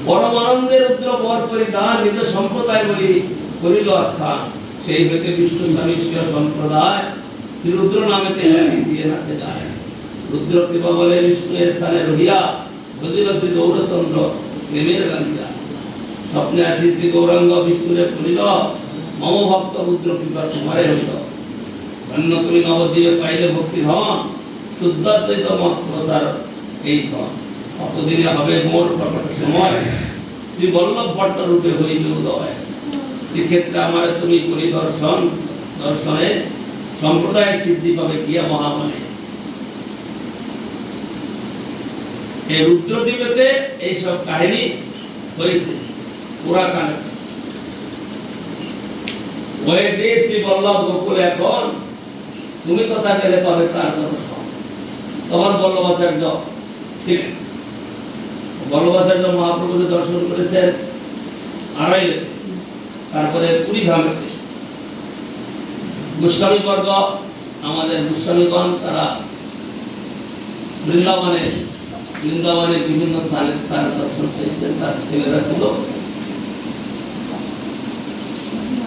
পরমানন্দের রুদ্র বর পরিধান নিজ সম্প্রদায় বলি করিল আখ্যান। সেই হইতে বিষ্ণু স্বামী স্বীয় সম্প্রদায় শ্রী রুদ্র নামেতে দিয়ে নাচে যায়। রুদ্র কৃপা বলে বিষ্ণু এর স্থানে রহিয়া বুঝিল শ্রী গৌরচন্দ্র প্রেমের গালিয়া। স্বপ্নে আসি শ্রী গৌরাঙ্গ বিষ্ণুরে বলিল মম ভক্ত রুদ্র কৃপা তোমারে হইল। ধন্য তুমি নবদ্বীপে পাইলে ভক্তি ধন, শুদ্ধাদ্বৈত মত প্রসার এই ধন। কতদিনে হবে মোর প্রকট সময়, শ্রী বল্লভ ভট্ট রূপে হইবে উদয়। শ্রীক্ষেত্রে আমার তুমি পরিদর্শন, দর্শনে সম্প্রদায় সিদ্ধি পাবে গিয়া মহামনে। এই রুদ্রদ্বীপেতে এইসব কাহিনী হয়েছে পুরাকালে। ওই দেব শ্রী বল্লভ গোকুল এখন তুমি কথা গেলে তবে তার দর্শন। তোমার বল্লভাচার্য ছিলেন, বল্লভাচার্য মহাপ্রভুকে দর্শন করেছেন আড়াইলে, তারপরে পুরী ধামেতে। গোস্বামী বর্গ আমাদের গোস্বামীগণ তারা বৃন্দাবনে বিভিন্ন স্থানে তার দর্শন পেয়েছেন। তার ছেলেরা ছিল,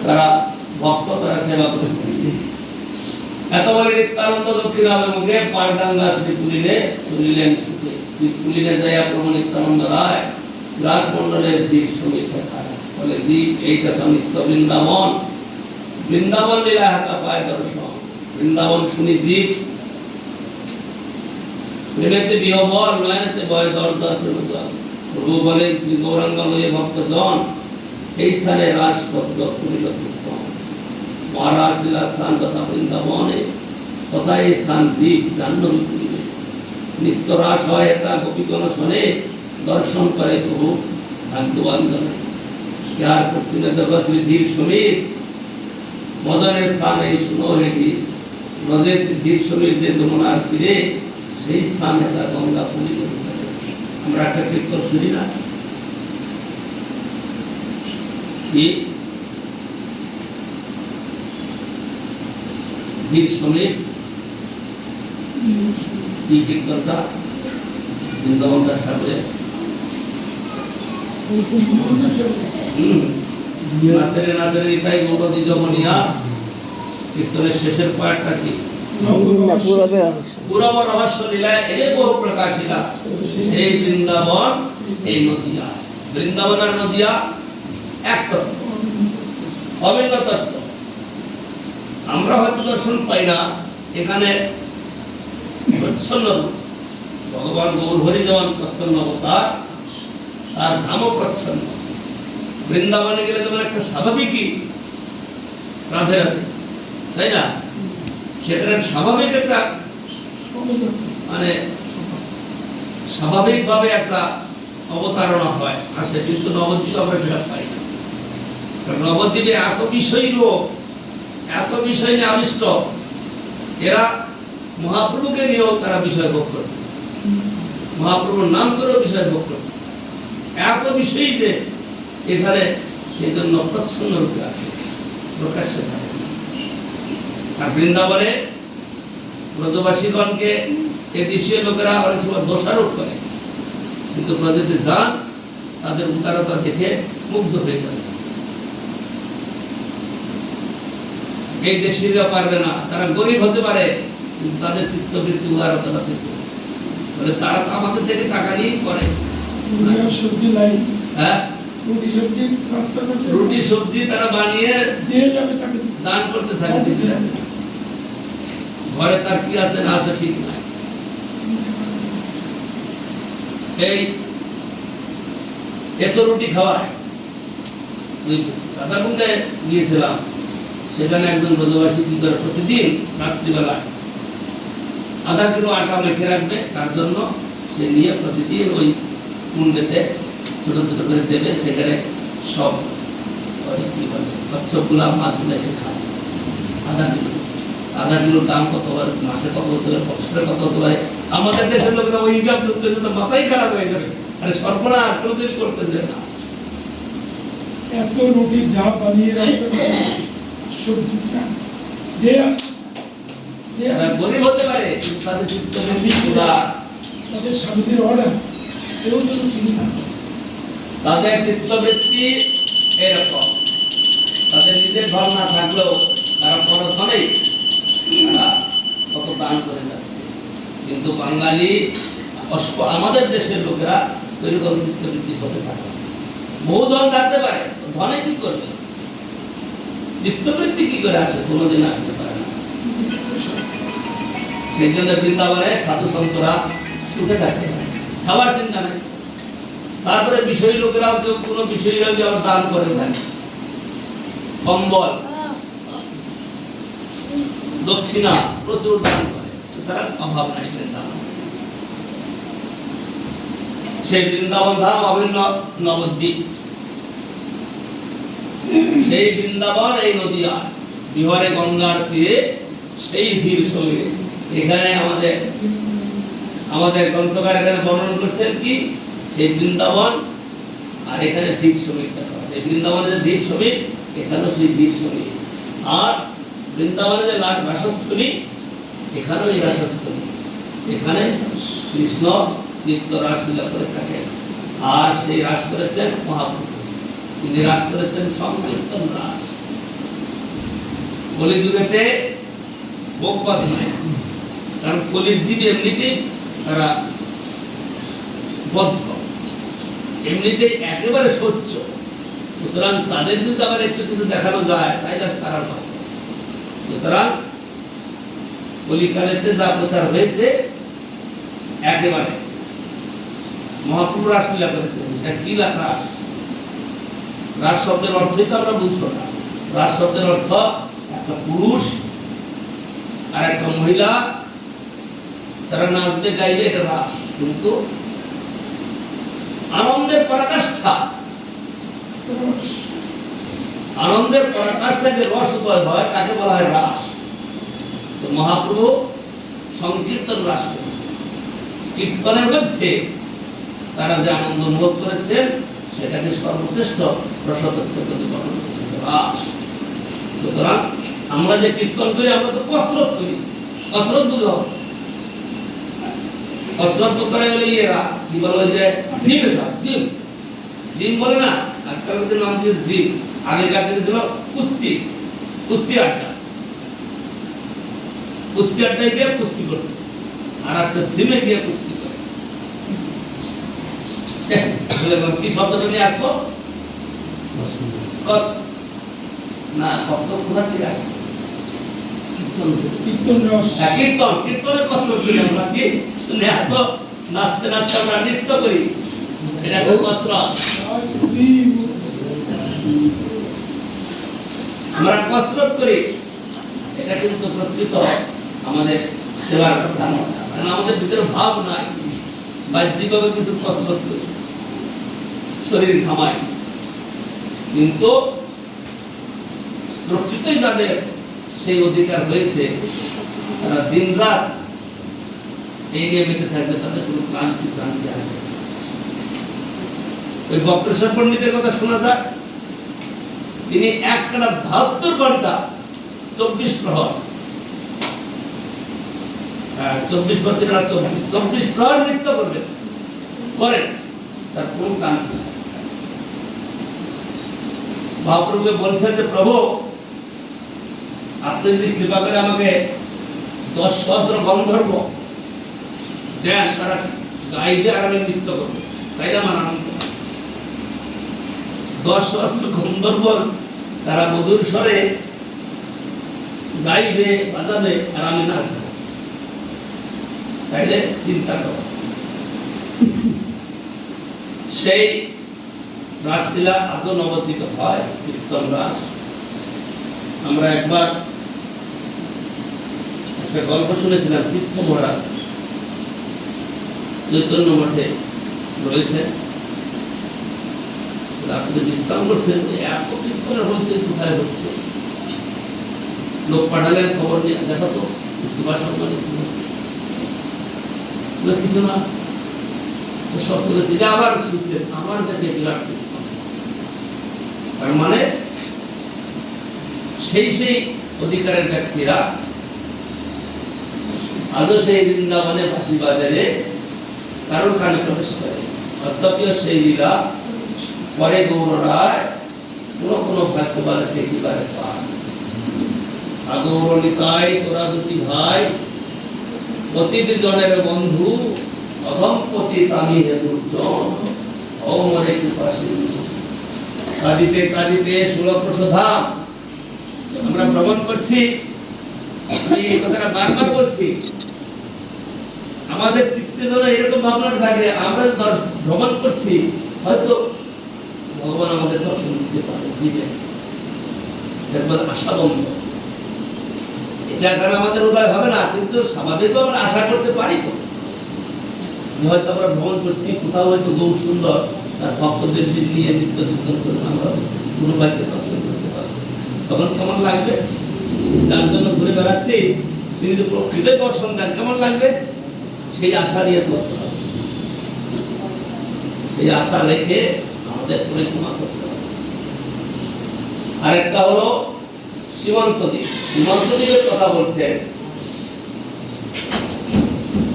তারা ভক্ত, তারা সেবা করেছেন। এত বলে নিত্যানন্দ দক্ষিণাবে মুখে পারডাঙ্গা শ্রী পুলিনে চলিলেন সুখে। শ্রী পুলিনে যাইয়া প্রভু নিত্যানন্দ রায় রাসমণ্ডলের দ্বীপ সমীক্ষা খায়। বলে দ্বীপ এইটা তো নিত্য বৃন্দাবন, বৃন্দাবন লীলা হাতা পায় দর্শন। বৃন্দাবন শুনি দ্বীপ, প্রেমেতে বিহবল নয়নেতে বয় দর দর প্রেমদল। প্রভু বলেন শ্রী গৌরাঙ্গ লয়ে ভক্তজন এই স্থানে রাস পদ্ম করিল কীর্তন। মহারাজ লীলা স্থান তথা বৃন্দাবনে, তথা এই স্থান দ্বীপ জাহ্নবী পুরীতে। নিত্য রাস হয় এটা গোপীগণ শোনে, দর্শন করে প্রভু ভাগ্যবান জনে। यार पश्चिमे दरबार श्री धीर समीर मदনের স্থান এই শুনো হে গীত। নদে ধীর সমীর যে যমুনার তীরে, সেই স্থানে তা গঙ্গা পুরী নদী। আমরা একটা কীর্তন শুনি না কি? ধীর সমীর কি কীর্তনটা বৃন্দাবন দাস ঠাকুরের নাচেরে নাচেরে নিতাই গৌরদী যমনিয়া। কীর্তনের শেষের পার্টটা কি? পুরব রহস্য লীলায় এলে বহু প্রকাশিলা, সেই বৃন্দাবন এই নদিয়া। বৃন্দাবন আর নদিয়া এক তত্ত্ব, অভিন্ন তত্ত্ব। আমরা হয়তো দর্শন পাই না এখানে। প্রচ্ছন্ন ভগবান গৌর হরি যেমন প্রচ্ছন্ন অবতার, আর ধামও প্রচ্ছন্ন। বৃন্দাবনে গেলে তোমার একটা স্বাভাবিকই রাধে রাধে, তাই না? সেখানে স্বাভাবিক একটা মানে স্বাভাবিকভাবে একটা অবতারণা হয় আসে, কিন্তু নবদ্বীপে আমরা সেটা পাই না। নবদ্বীপে এত বিষয় লোক, এত বিষয় নিয়ে আবিষ্ট, এরা মহাপ্রভুকে নিয়েও তারা বিষয় ভোগ করছে, মহাপ্রভুর নাম করেও বিষয় ভোগ করছে। এত বিষয় যে এখানে সেই জন্য প্রচ্ছন্ন রূপে আছে, প্রকাশ্যে থাকে। আর বৃন্দাবনে ব্রজবাসীগণকে এই দেশীয় লোকেরা অনেক সময় দোষারোপ করে, কিন্তু ব্রজেতে যান তাদের উদারতা দেখে মুগ্ধ হয়ে যায়। এই দেশীয়রা পারবে না, তারা গরিব হতে পারে, কিন্তু তাদের চিত্তবৃত্তি উদারতা থেকে বলে তারা তো আমাদের থেকে টাকা নিয়েই করে। সবজি লাই, হ্যাঁ, রুটি সবজি তারা বানিয়ে যে যাবে তাকে দান করতে থাকে। ঘরে তার কি আছে না আছে ঠিক নাই। এই এত রুটি খাওয়ায়। রাধাকুণ্ডে গিয়েছিলাম, সেখানে একজন ব্রজবাসী কি করে প্রতিদিন রাত্রিবেলা আধা কিলো আটা মেখে রাখবে, তার জন্য সে নিয়ে প্রতিদিন ওই কুণ্ডেতে ছোট ছোট করে দেবে, সেখানে সব কচ্ছপগুলা মাছগুলো এসে খায়। আধা কিলোর দাম কত পারে, মাসে কত হতে পারে, বছরে কত হতে পারে। আমাদের দেশের লোকেরা ওই হিসাব করতে তো মাথাই খারাপ হয়ে যাবে, আরে সর্বনাশ কোনোদিন করতেছে না। এত রুটি যা বানিয়ে রাখতে পারে সবজিটা যে গরিব হতে পারে তাদের চিত্তবৃত্তি পুরা, তাদের স্বামীদের অর্ডার কেউ যেন চিনি না, তাদের চিত্তবৃত্তি এরকম, তাদের নিজের ঘর না থাকলেও তারা বড় ধনেই তারা কত দান করে যাচ্ছে। কিন্তু বাঙালি আমাদের দেশের লোকেরা এরকম চিত্তবৃত্তি হতে পারে। বহু ধন থাকতে পারে, ধনে কি করবে, চিত্তবৃত্তি কি করে আসে, কোনোদিন আসতে পারে না। সেই জন্য বৃন্দাবনে সাধু সন্তরা সুখে থাকে, খাবার চিন্তা নেই। তারপরে বিষয়ী লোকেরাও কেউ কোনো বিষয়ীরাও আবার দান করে থাকে, কম্বল দক্ষিণা প্রচুর দান করে, সুতরাং অভাব নাই বৃন্দাবন। সেই বৃন্দাবন ধাম অভিন্ন নবদ্বীপ, সেই বৃন্দাবন এই নদীয়া বিহারে গঙ্গার তীরে সেই ধীর সমীরে। এখানে আমাদের গ্রন্থকার এখানে বর্ণন করছেন কি সেই বৃন্দাবন, আর এখানে ধীর সমীর দেখা, সেই বৃন্দাবনে যে ধীর সমীর, এখানেও সেই ধীর সমীর। আর বৃন্দাবনে যে রাসস্থলী, এখানেও এই রাসস্থলী। এখানে কৃষ্ণ নিত্য রাসলীলা করে থাকে, আর সেই রাস করেছেন মহাপ্রভু, তিনি রাস করেছেন সংকীর্তন রাস। কলিযুগেতে বকবাদ নাই, কারণ কলির জীব এমনিতে তারা বদ্ধ, এমনিতে একেবারে সহ্য, সুতরাং তাদের যদি আবার একটু কিছু দেখানো যায় তাই রাস করার কথা। সুতরাং কলিকালেতে যা প্রচার হয়েছে একেবারে মহাপ্রভু রাসলীলা করেছেন। এটা কি রাস? রাস শব্দের অর্থই তো আমরা বুঝবো না। রাস শব্দের অর্থ একটা পুরুষ আর একটা মহিলা, তারা নাচবে গাইবে, এটা রাস। কিন্তু আনন্দের পরাকাষ্ঠা, আনন্দের পরাকাষ্ঠাকে রস উদয় হয়, তাকে বলা হয় রাস। তো মহাপ্রভু সংকীর্তন রাস করেছেন, কীর্তনের মধ্যে তারা যে আনন্দ অনুভব করেছেন সেটাকে সর্বশ্রেষ্ঠ রসতত্ত্ব প্রতিপাদন করেছেন রাস। সুতরাং আমরা যে কীর্তন করি, আমরা তো কসরত করি, কসরত বুঝো, কসরত করে গেলে ইয়েরা কি বলবে যে জিম, জিম জিম বলে না, আজকাল নাম দিয়ে জিম। আগেকার দিনে ছিল কুস্তি, কুস্তি আড্ডা, কুস্তি আড্ডায় গিয়ে কুস্তি করতো, আর আজকে জিমে গিয়ে কুস্তি করে। কি শব্দটা নিয়ে আসবো? না, কসরত কোথা থেকে আসবে? কীর্তন রস, কীর্তন, কীর্তনের কসরত করি আমরা, কি এত নাচতে নাচতে আমরা নৃত্য করি, এটা একটা কসরত। আমরা কসরত করি, এটা কিন্তু প্রকৃত আমাদের সেবার কথা নয়, কারণ আমাদের ভিতরে ভাব নাই। বাহ্যিকভাবে কিছু কসরত করি, শরীর ঘামাই, কিন্তু প্রকৃতই তাদের সেই অধিকার হয়েছে, তারা দিন রাত এই নিয়ে বেঁচে থাকবে, তাদের কোনো ক্লান্তি শান্তি আসবে। ওই বক্রেশ্বর পণ্ডিতের কথা শোনা যায়, তিনি একটানা 72 ঘন্টা 24 প্রহর, 24 ঘন্টা 24 প্রহর নৃত্য করবেন, করেন, তার কোন ক্লান্তি। মহাপ্রভুকে বলছেন যে প্রভু, আপনি যদি কৃপা করে আমাকে 10 সহস্র গন্ধর্ব দেন, তারা গাইবে আর আমি নৃত্য করবো, তাই আমার আনন্দ। 10 সহস্র গন্ধর্ব তারা মধুর স্বরে গাইবে, বাজাবে, আর আমি নাচবো, তাইলে চিন্তা করো। সেই রাসলীলা আজও নবদ্বীপে হয়, কীর্তন রাস। আমরা একবার একটা গল্প শুনেছিলাম, তীর্থ মহারাজ চৈতন্য মঠে রয়েছে, রাত্রে বিশ্রাম করছেন, এত কীর্তনের হচ্ছে কোথায় হচ্ছে, লোক পাঠালেন খবর নিয়ে, দেখো তো সেবা সম্মানে কি হচ্ছে, কিছু না, সব চলে দিকে আবার শুনছেন, আমার কাছে বিরাট কীর্তন। তার মানে সেই সেই অধিকারের ব্যক্তিরা আজও সেই বৃন্দাবনে বাঁশি বাজারে কারোর কানে প্রবেশ করে, অত্যপীয় সেই লীলা পরে গৌররায় কোনো কোনো ভাগ্যবানে দেখিবারে পান। আগৌরলিতায় তোরা দুটি ভাই, পতিত জনের বন্ধু, অধম পতিত আমি হে দুর্জন, ও মরে কৃপাশী। কাঁদিতে কাঁদিতে সুরপ্রস ধাম আমরা ভ্রমণ করছি, আমি এই কথাটা বারবার বলছি, আমাদের চিত্তে যেন এরকম ভাবনা থাকে, আমরা ভ্রমণ করছি, হয়তো ভগবান আমাদের দর্শন দিতে পারে, দিবেন, এরপর আশা বন্ধ। এটা এখন আমাদের উদয় হবে না, কিন্তু স্বাভাবিকভাবে আমরা আশা করতে পারি তো, হয়তো আমরা ভ্রমণ করছি, কোথাও হয়তো গৌর সুন্দর তার ভক্তদের নিয়ে নিত্য কীর্তন করে আমরা কোনো বাড়িতে দর্শন করতে পারবো, তখন কেমন লাগবে? যার জন্য ঘুরে বেড়াচ্ছি তিনি যদি প্রকৃত দর্শন দেন কেমন লাগবে? সেই আশা নিয়ে চলতে হবে, সেই আশা রেখে আমাদের পরিশ্রম করতে হবে। আরেকটা হলো সীমান্ত দ্বীপ। সীমান্ত দ্বীপের কথা বলছেন,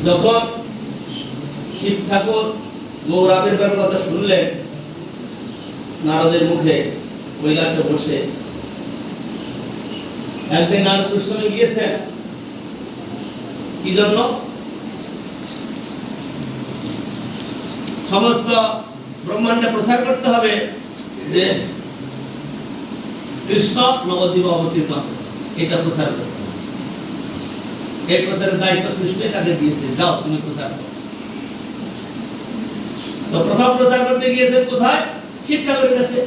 যখন শিব ঠাকুর গৌর আবির্ভাবের কথা শুনলেন নারদের মুখে কৈলাসে বসে, একদিন নারদ গোস্বামী গিয়েছেন, কি জন্য? সমস্ত ব্রহ্মাণ্ডে প্রচার করতে হবে যে কৃষ্ণ নবদ্বীপ অবতীর্ণ, এটা প্রচার করতে হবে। এই প্রচারের দায়িত্ব কৃষ্ণ তাকে দিয়েছে, যাও তুমি প্রচার করো। তো প্রথম প্রচার করতে গিয়েছেন কোথায়? শিব ঠাকুরের কাছে।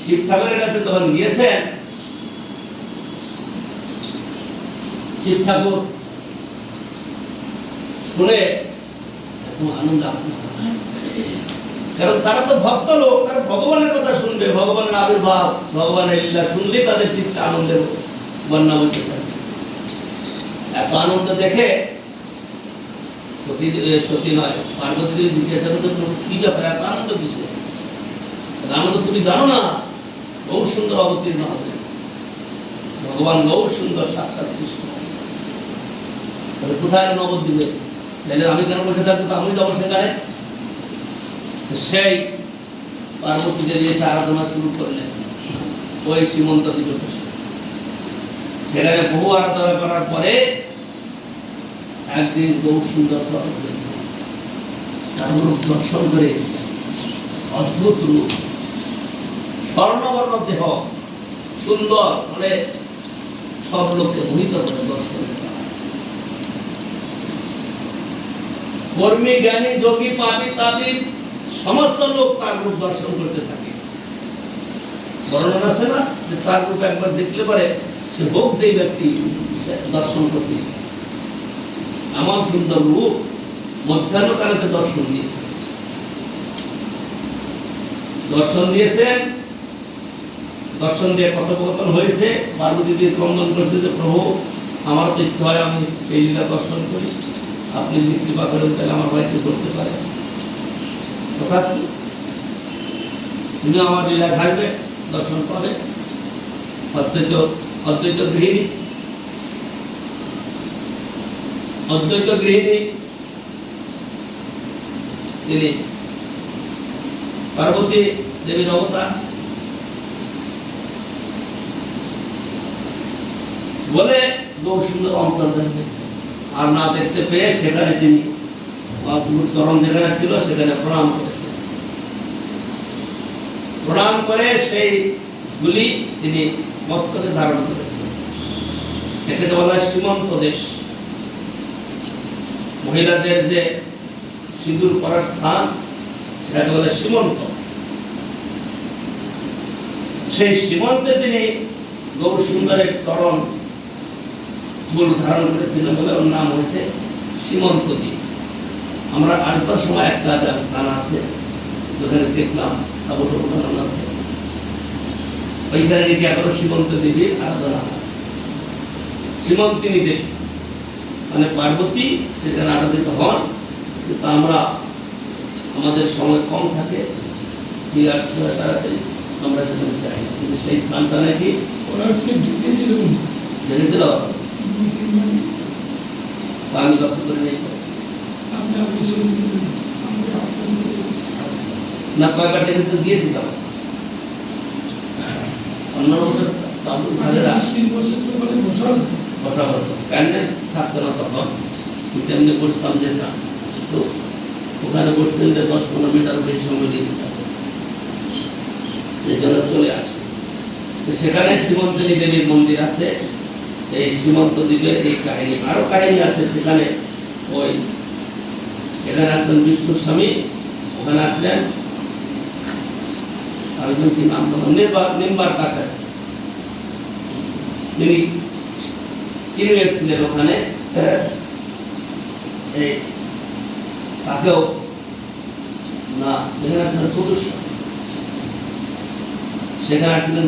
শিব ঠাকুরের কাছে যখন গিয়েছেন, শিব ঠাকুর শুনে আনন্দ, কারণ তারা তো ভক্ত লোক, তারা ভগবানের কথা শুনবে, ভগবানের আবির্ভাব, ভগবানের লীলা শুনলে তাদের চিত্তে আনন্দের বন্যা বইতে থাকে। এত আনন্দ দেখে সতী নয় পার্বতী দেবী জিজ্ঞাসা করতে, কি ব্যাপার এত আনন্দ কিসে? আনন্দ তুমি জানো না, গৌর সুন্দর অবতীর্ণ হবে, ভগবান গৌর সুন্দর সাক্ষাৎ কৃষ্ণ। কোথায় নবদ্বীপে? তাহলে আমি কেন বসে থাকবো? তো আমি যাবো সেখানে। সেই পার্বতী দেবী এসে আরাধনা শুরু করলেন ওই সীমন্ত দ্বীপে বসে। সেখানে বহু আরাধনা করার পরে একদিন গৌর সুন্দর প্রকট হয়েছে, তার রূপ দর্শন করে অদ্ভুত রূপ, স্বর্ণবর্ণ দেহ, সুন্দর, মানে সব লোককে মোহিত করে দর্শন। কর্মী জ্ঞানী যোগী পাপী তাপী সমস্ত লোক তার রূপ দর্শন করতে থাকে। বর্ণনা আছে না যে তার রূপ একবার দেখলে পরে সে হোক যেই ব্যক্তি দর্শন করতে, এমন সুন্দর রূপ মধ্যাহ্নকালেতে দর্শন দিয়েছেন। দর্শন দিয়েছেন, দর্শন দিয়ে কথোপকথন হয়েছে, পার্বতী দিয়ে ক্রন্দন করছে যে প্রভু আমার তো ইচ্ছা হয় আমি সেই লীলা দর্শন করি, আপনি যদি কৃপা করেন তাহলে আমার বাড়িতে করতে পারেন। কথা তুমি আমার লীলা থাকবে, দর্শন পাবে। অদ্বৈত গৃহিণী, অদ্বৈত গৃহিণী তিনি পার্বতী দেবীর অবতার বলে গৌর সুন্দর অন্তর্ধান হয়েছে। আর না দেখতে পেয়ে সেখানে তিনি মহাপ্রভুর চরণ যেখানে ছিল সেখানে প্রণাম করেছেন। প্রণাম করে সেই গুলি তিনি মস্তকে ধারণ করেছেন। এটাকে বলা হয় সীমন্ত দেশ। মহিলাদের যে সিঁদুর পরার স্থান সেটাকে বলে সীমন্ত। সেই সীমান্তে তিনি গৌর সুন্দরের চরণ ধুল ধারণ করেছিলেন বলে ওর নাম হয়েছে সীমন্ত দ্বীপ। আমরা আসবার সময় একটা স্থান আছে যেখানে দেখলাম তাবুত বানানো আছে, ওইখানে নাকি এখনো সীমন্ত দেবীর আরাধনা হয়। সীমন্তিনী দেবী মানে পার্বতী সেখানে আরাধিত হন, কিন্তু আমরা আমাদের সময় কম থাকে, তাড়াতাড়ি আমরা সেখানে যাই না। কিন্তু সেই স্থানটা নাকি ওরা আজকে ঢুকেছিল জেনেছিল, আমি লক্ষ্য করে নেই আপনি আপনি চলে গেছিলেন, আমাকে আচ্ছা না কয়েকবার থেকে তো গিয়েছিলাম অন্য বছর তাবুখানেরা 3 বছর তো মানে বছর কথা বলতো প্যান্ডেল থাকতো না তখন, কিন্তু এমনি বসতাম যেতাম, তো ওখানে বসতে গেলে 10-15 মিনিট বেশি সময় দিয়ে দিতাম, এই জন্য চলে আসে। তো সেখানে সীমন্তিনী দেবীর মন্দির আছে। এই সীমন্ত দ্বীপের এই কাহিনী, আরো কাহিনী আছে সেখানে। ওই এখানে আসলেন বিষ্ণু স্বামী, ওখানে আসলেন আরেকজন কি নাম বললাম, নিম্বার কাছে তিনি এসেছিলেন ওখানে। এই তাকেও না যেখানে আসলেন সেখানে আসছিলেন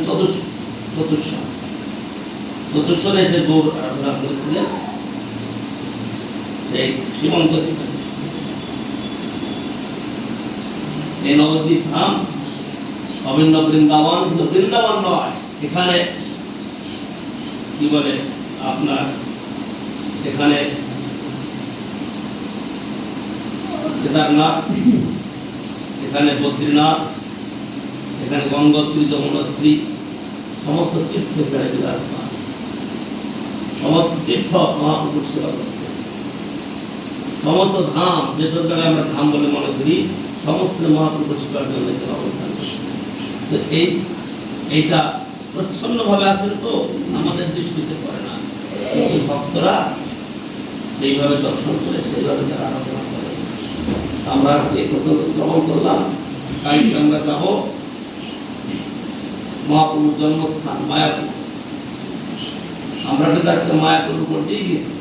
চতুর্শনে এসে গৌর আরাধনা করেছিলেন সেই সীমন্ত দ্বীপে। এই নবদ্বীপ ধাম অভিন্ন বৃন্দাবন, কিন্তু বৃন্দাবন নয়, এখানে কি বলে আপনার এখানে কেদারনাথ, এখানে বদ্রীনাথ, এখানে গঙ্গোত্রী, যমুনোত্রী, সমস্ত তীর্থ এখানে বিরাজমান। সমস্ত তীর্থ মহাপুরুষ সেবা করছে। সমস্ত ধাম, যেসব জায়গায় আমরা ধাম বলে মনে করি, সমস্ত মহাপুরুষ সেবার জন্য এখানে অবস্থান করছে। তো এইটা প্রচ্ছন্নভাবে আছেন, তো আমাদের দৃষ্টিতে পড়ে না, কিন্তু ভক্তরা এইভাবে দর্শন করে সেইভাবে তারা আরাধনা করে। আমরা আজকে পর্যন্ত শ্রবণ করলাম, কালকে আমরা যাব মহাপ্রভুর জন্মস্থান মায়াপুর। আমরা কিন্তু আজকে মায়াপুর উপর দিয়ে গেছি।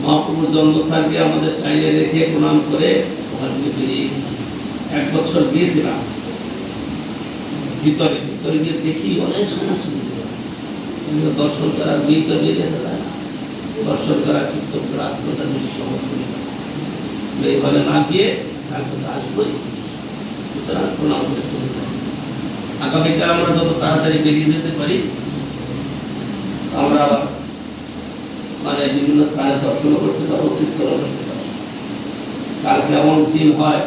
মহাপ্রভুর জন্মস্থানকে আমাদের টাইলে রেখে প্রণাম করে ওখান থেকে বেরিয়ে গেছি। 1 বছর গিয়েছিলাম, ভিতরে গিয়ে দেখি অনেক সময় চলে যায়, দর্শন করার ভিতরে বেরিয়ে যায় না, দর্শন করা কীর্তন করা আত্মটার বেশি সময় চলে যায়। এইভাবে না গিয়ে কালকে তো আসবোই, সুতরাং প্রণাম করে চলে যায়। আগামীকাল আমরা যত তাড়াতাড়ি বেরিয়ে যেতে পারি, আমরা আবার মানে বিভিন্ন স্থানে দর্শন করতে পারবো, কীর্তন করতে পারবো। কালকে এমন দিন হয়,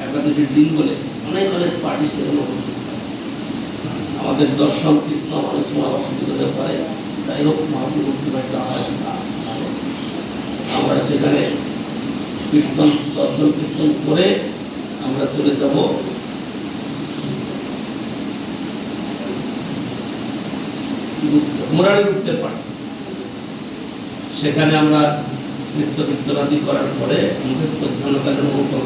একাদশীর দিন বলে অনেক পার্টি সেখানে উপস্থিত হয়। আমাদের দর্শন কীর্তন অনেক সময় অসুবিধা হতে পারে, যাই হোক মহাপ্রভু যাওয়া হয় না, আমরা সেখানে কীর্তন দর্শন কীর্তন করে আমরা চলে যাব মুরারি উঠতে পারি। সেখানে আমরা নৃত্য কীর্তনাদি করার পরে আমাদের প্রধানকালের মঙ্গল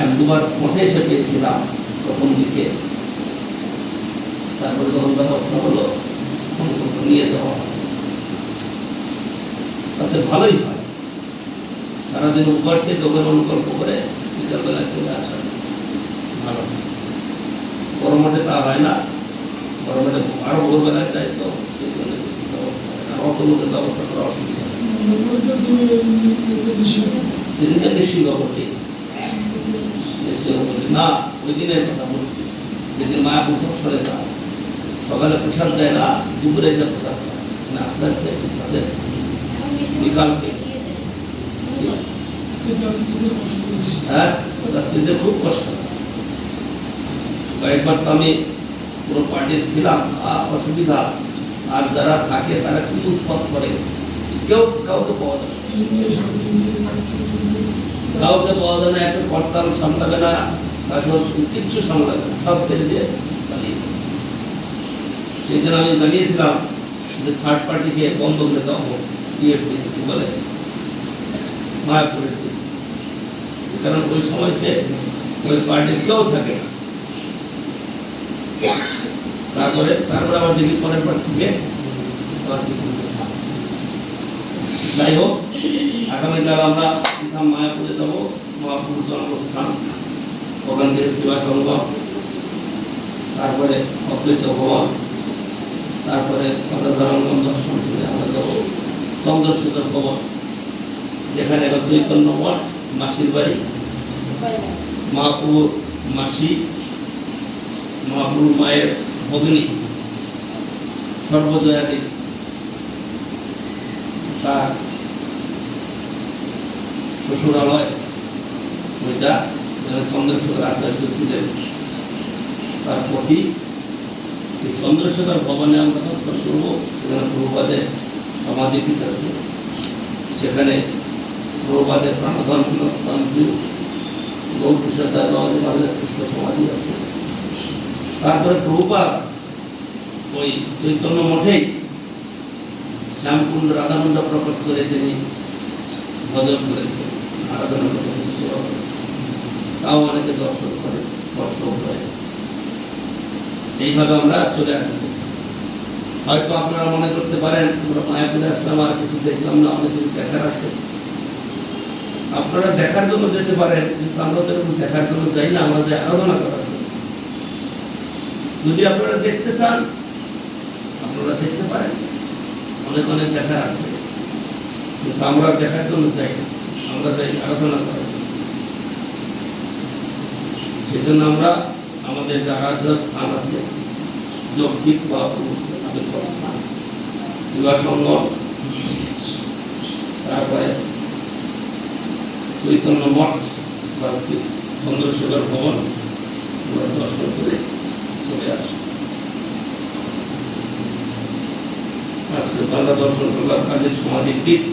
1-2বার মঠে এসে পেয়েছিলাম প্রথম দিকে, তারপরে যখন ব্যবস্থা হলো নিয়ে যাওয়া হয়, তাতে ভালোই হয়। সারাদিন উপর থেকে ওখানে অনুকল্প করে বিকালবেলা চলে আসা ভালো। বড় মঠে তা হয় না, বড় মঠে আরো ভোরবেলায় যায়, তো সেই জন্য অত লোকের ব্যবস্থা করা অসুবিধা না। ওই দিনের কথা বলছি, যেদিন মায়াপুর দর্শনে যায়, সকালে প্রসাদ দেয় না, দুপুরে এসে প্রসাদ না, আপনার তাদের বিকালকে হ্যাঁ রাত্রিতে খুব কষ্ট। কয়েকবার তো আমি পুরো পার্টির ছিলাম, অসুবিধা। আর যারা থাকে তারা কি উৎপাত করে, কাউকে পাওয়া যায় কাউকে পাওয়া যায় না, একটা কর্তাল সামলাবে না, কিচ্ছু সামলাবে না, সব ছেড়ে দিয়ে পালিয়ে। সেই জন্য আমি জানিয়েছিলাম যে থার্ড পার্টিকে বন্ধ করে দেওয়া হোক, কি বলে মায়াপুরের দিন, কারণ ওই সময়তে ওই পার্টির কেউ থাকে না। তারপরে আবার দেখি পরের পর থেকে আবার কিছু যাই হোক, আগামীকাল আমরা মায়াপুরে যাবো, মহাপুর জন্মস্থান, ওখান থেকে সেবা সংগম, তারপরে অদ্বৈত ভবন, তারপরে পদধরঙ্গম দর্শন করে আমরা যাবো চন্দ্রশেখর ভবন, যেখানে চৈতন্য মঠ, মাসির বাড়ি, মহাপুর মাসি, মহাপুর মায়ের ভগিনী সর্বজয়া দেবী, তার শ্বশুরালয় ওইটা চন্দ্রশেখর আচার্য ছিলেন, তার পতি। এই চন্দ্রশেখর ভবনে আমরা দর্শন করবো, সেখানে প্রভুপাদের সমাধিপীঠ আছে, সেখানে প্রভুপাদের প্রাণধর্ম গৌরীশার কৃষ্ণ সমাধি আছে। তারপরে প্রভুপাদ ওই চৈতন্য মঠেই শ্যামকুণ্ড রাধাকুণ্ড প্রকট করে তিনি ভজন করেছেন, আরাধনা করেছেন, সেবা করেছেন, তাও অনেকে দর্শন করে, দর্শন করে। এইভাবে আমরা চলে আসবো। হয়তো আপনারা মনে করতে পারেন আমরা মায়াপুরে আসলাম আর কিছু দেখলাম না, অনেক কিছু দেখার আছে। আপনারা দেখার জন্য যেতে পারেন, কিন্তু আমরা তো এরকম দেখার জন্য যাই না, আমরা যাই আরাধনা করার জন্য। যদি আপনারা দেখতে চান আপনারা দেখতে পারেন, অনেক অনেক দেখা আছে, কিন্তু আমরা দেখার জন্য চাই না, আমরা যাই আরাধনা করার জন্য। সেই জন্য আমরা আমাদের যে আরাধ্য স্থান আছে, যৌক্তিক বা আবির্ভাব স্থান, সেবা সংগম, তারপরে চৈতন্য মঠ বা চন্দ্রশেখর ভবন দর্শন করে চলে আসে। আজকে আমরা দর্শন করলাম কাজীর সমাধিপীঠ।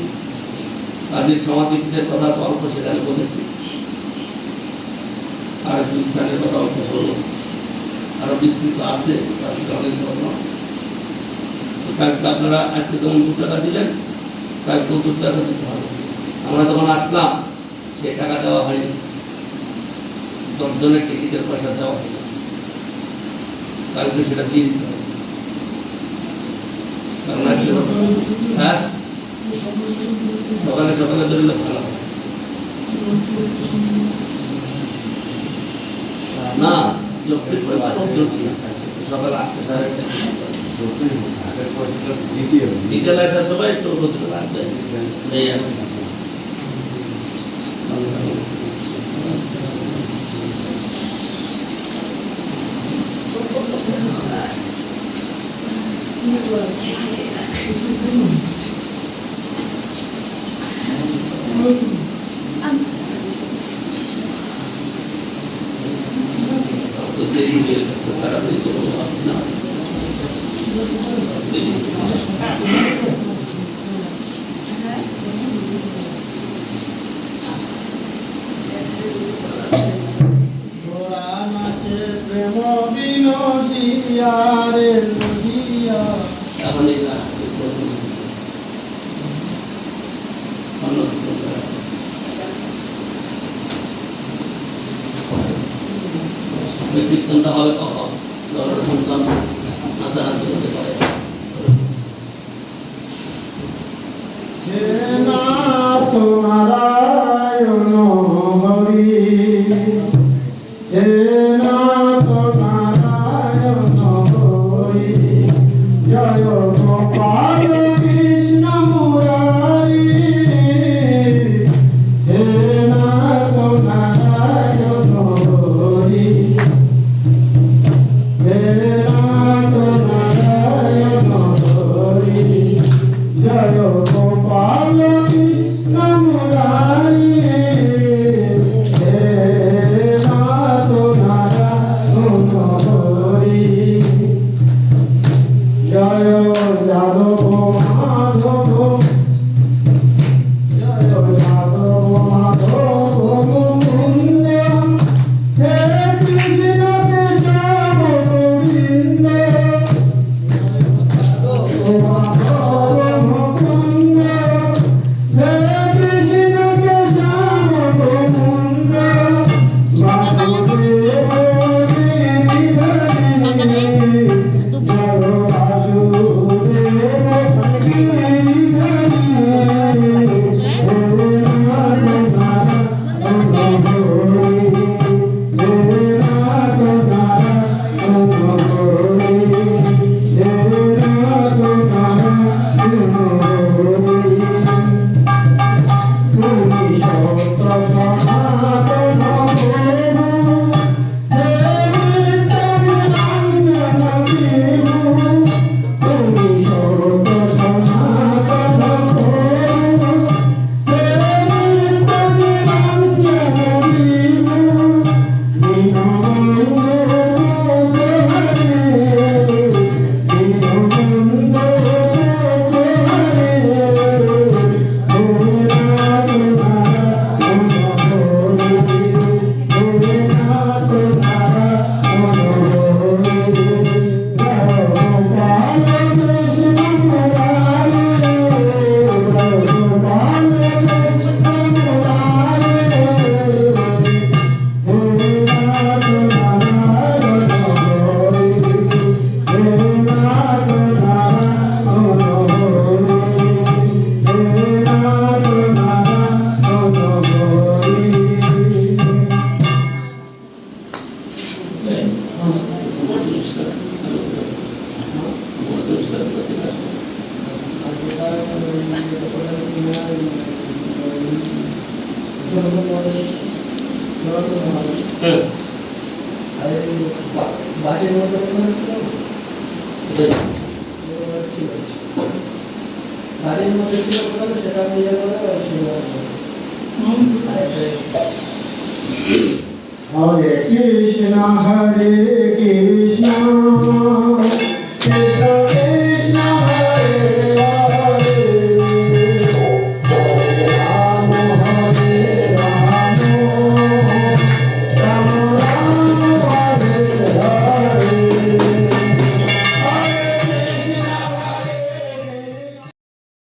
কাজীর সমাধিপীঠের কথা তো অল্প সেখানে বলেছি, আর দুই স্থানের কথা অল্প বলবো, আরো বিস্তৃত আছে, অনেক ঘটনা। কালকে আপনারা আজকে যেমন 2 টাকা দিলেন, কাল 70 টাকা দিতে হবে। আমরা যখন আসলাম সে টাকা দেওয়া হয়নি, 10 জনের টিকিটের পয়সা দেওয়া হয়নি, কালকে সেটা দিয়ে দিতে হবে। কারণ আজকে হ্যাঁ সকালে সকালে বেরোলে ভালো হয় না, যৌক্তিক পয়সা সকাল 8টা 8:30 বিকেলে আসা সবাই একটু হতে লাগবে। এই আছে দেরি হয়ে গেছে, তাড়াতাড়ি করবো ভাবছি না। এখন এই না কীর্তনটা হবে কখন? সন্তান নাচানাচি হতে পারে। নারায়ণ হরি হে নারায়ণ হরি জয় গোপাল কৃষ্ণ মুরারি হে নারায়ণ হরি হে নারায়ণ হরি জয় গোপাল কৃষ্ণ মুরারি হে নারায়ণ হুম বাসের মধ্যে বাড়ির মধ্যে ছিল কোথাও সেটা নিয়ে গেলে Hare Krishna, Hare Krishna,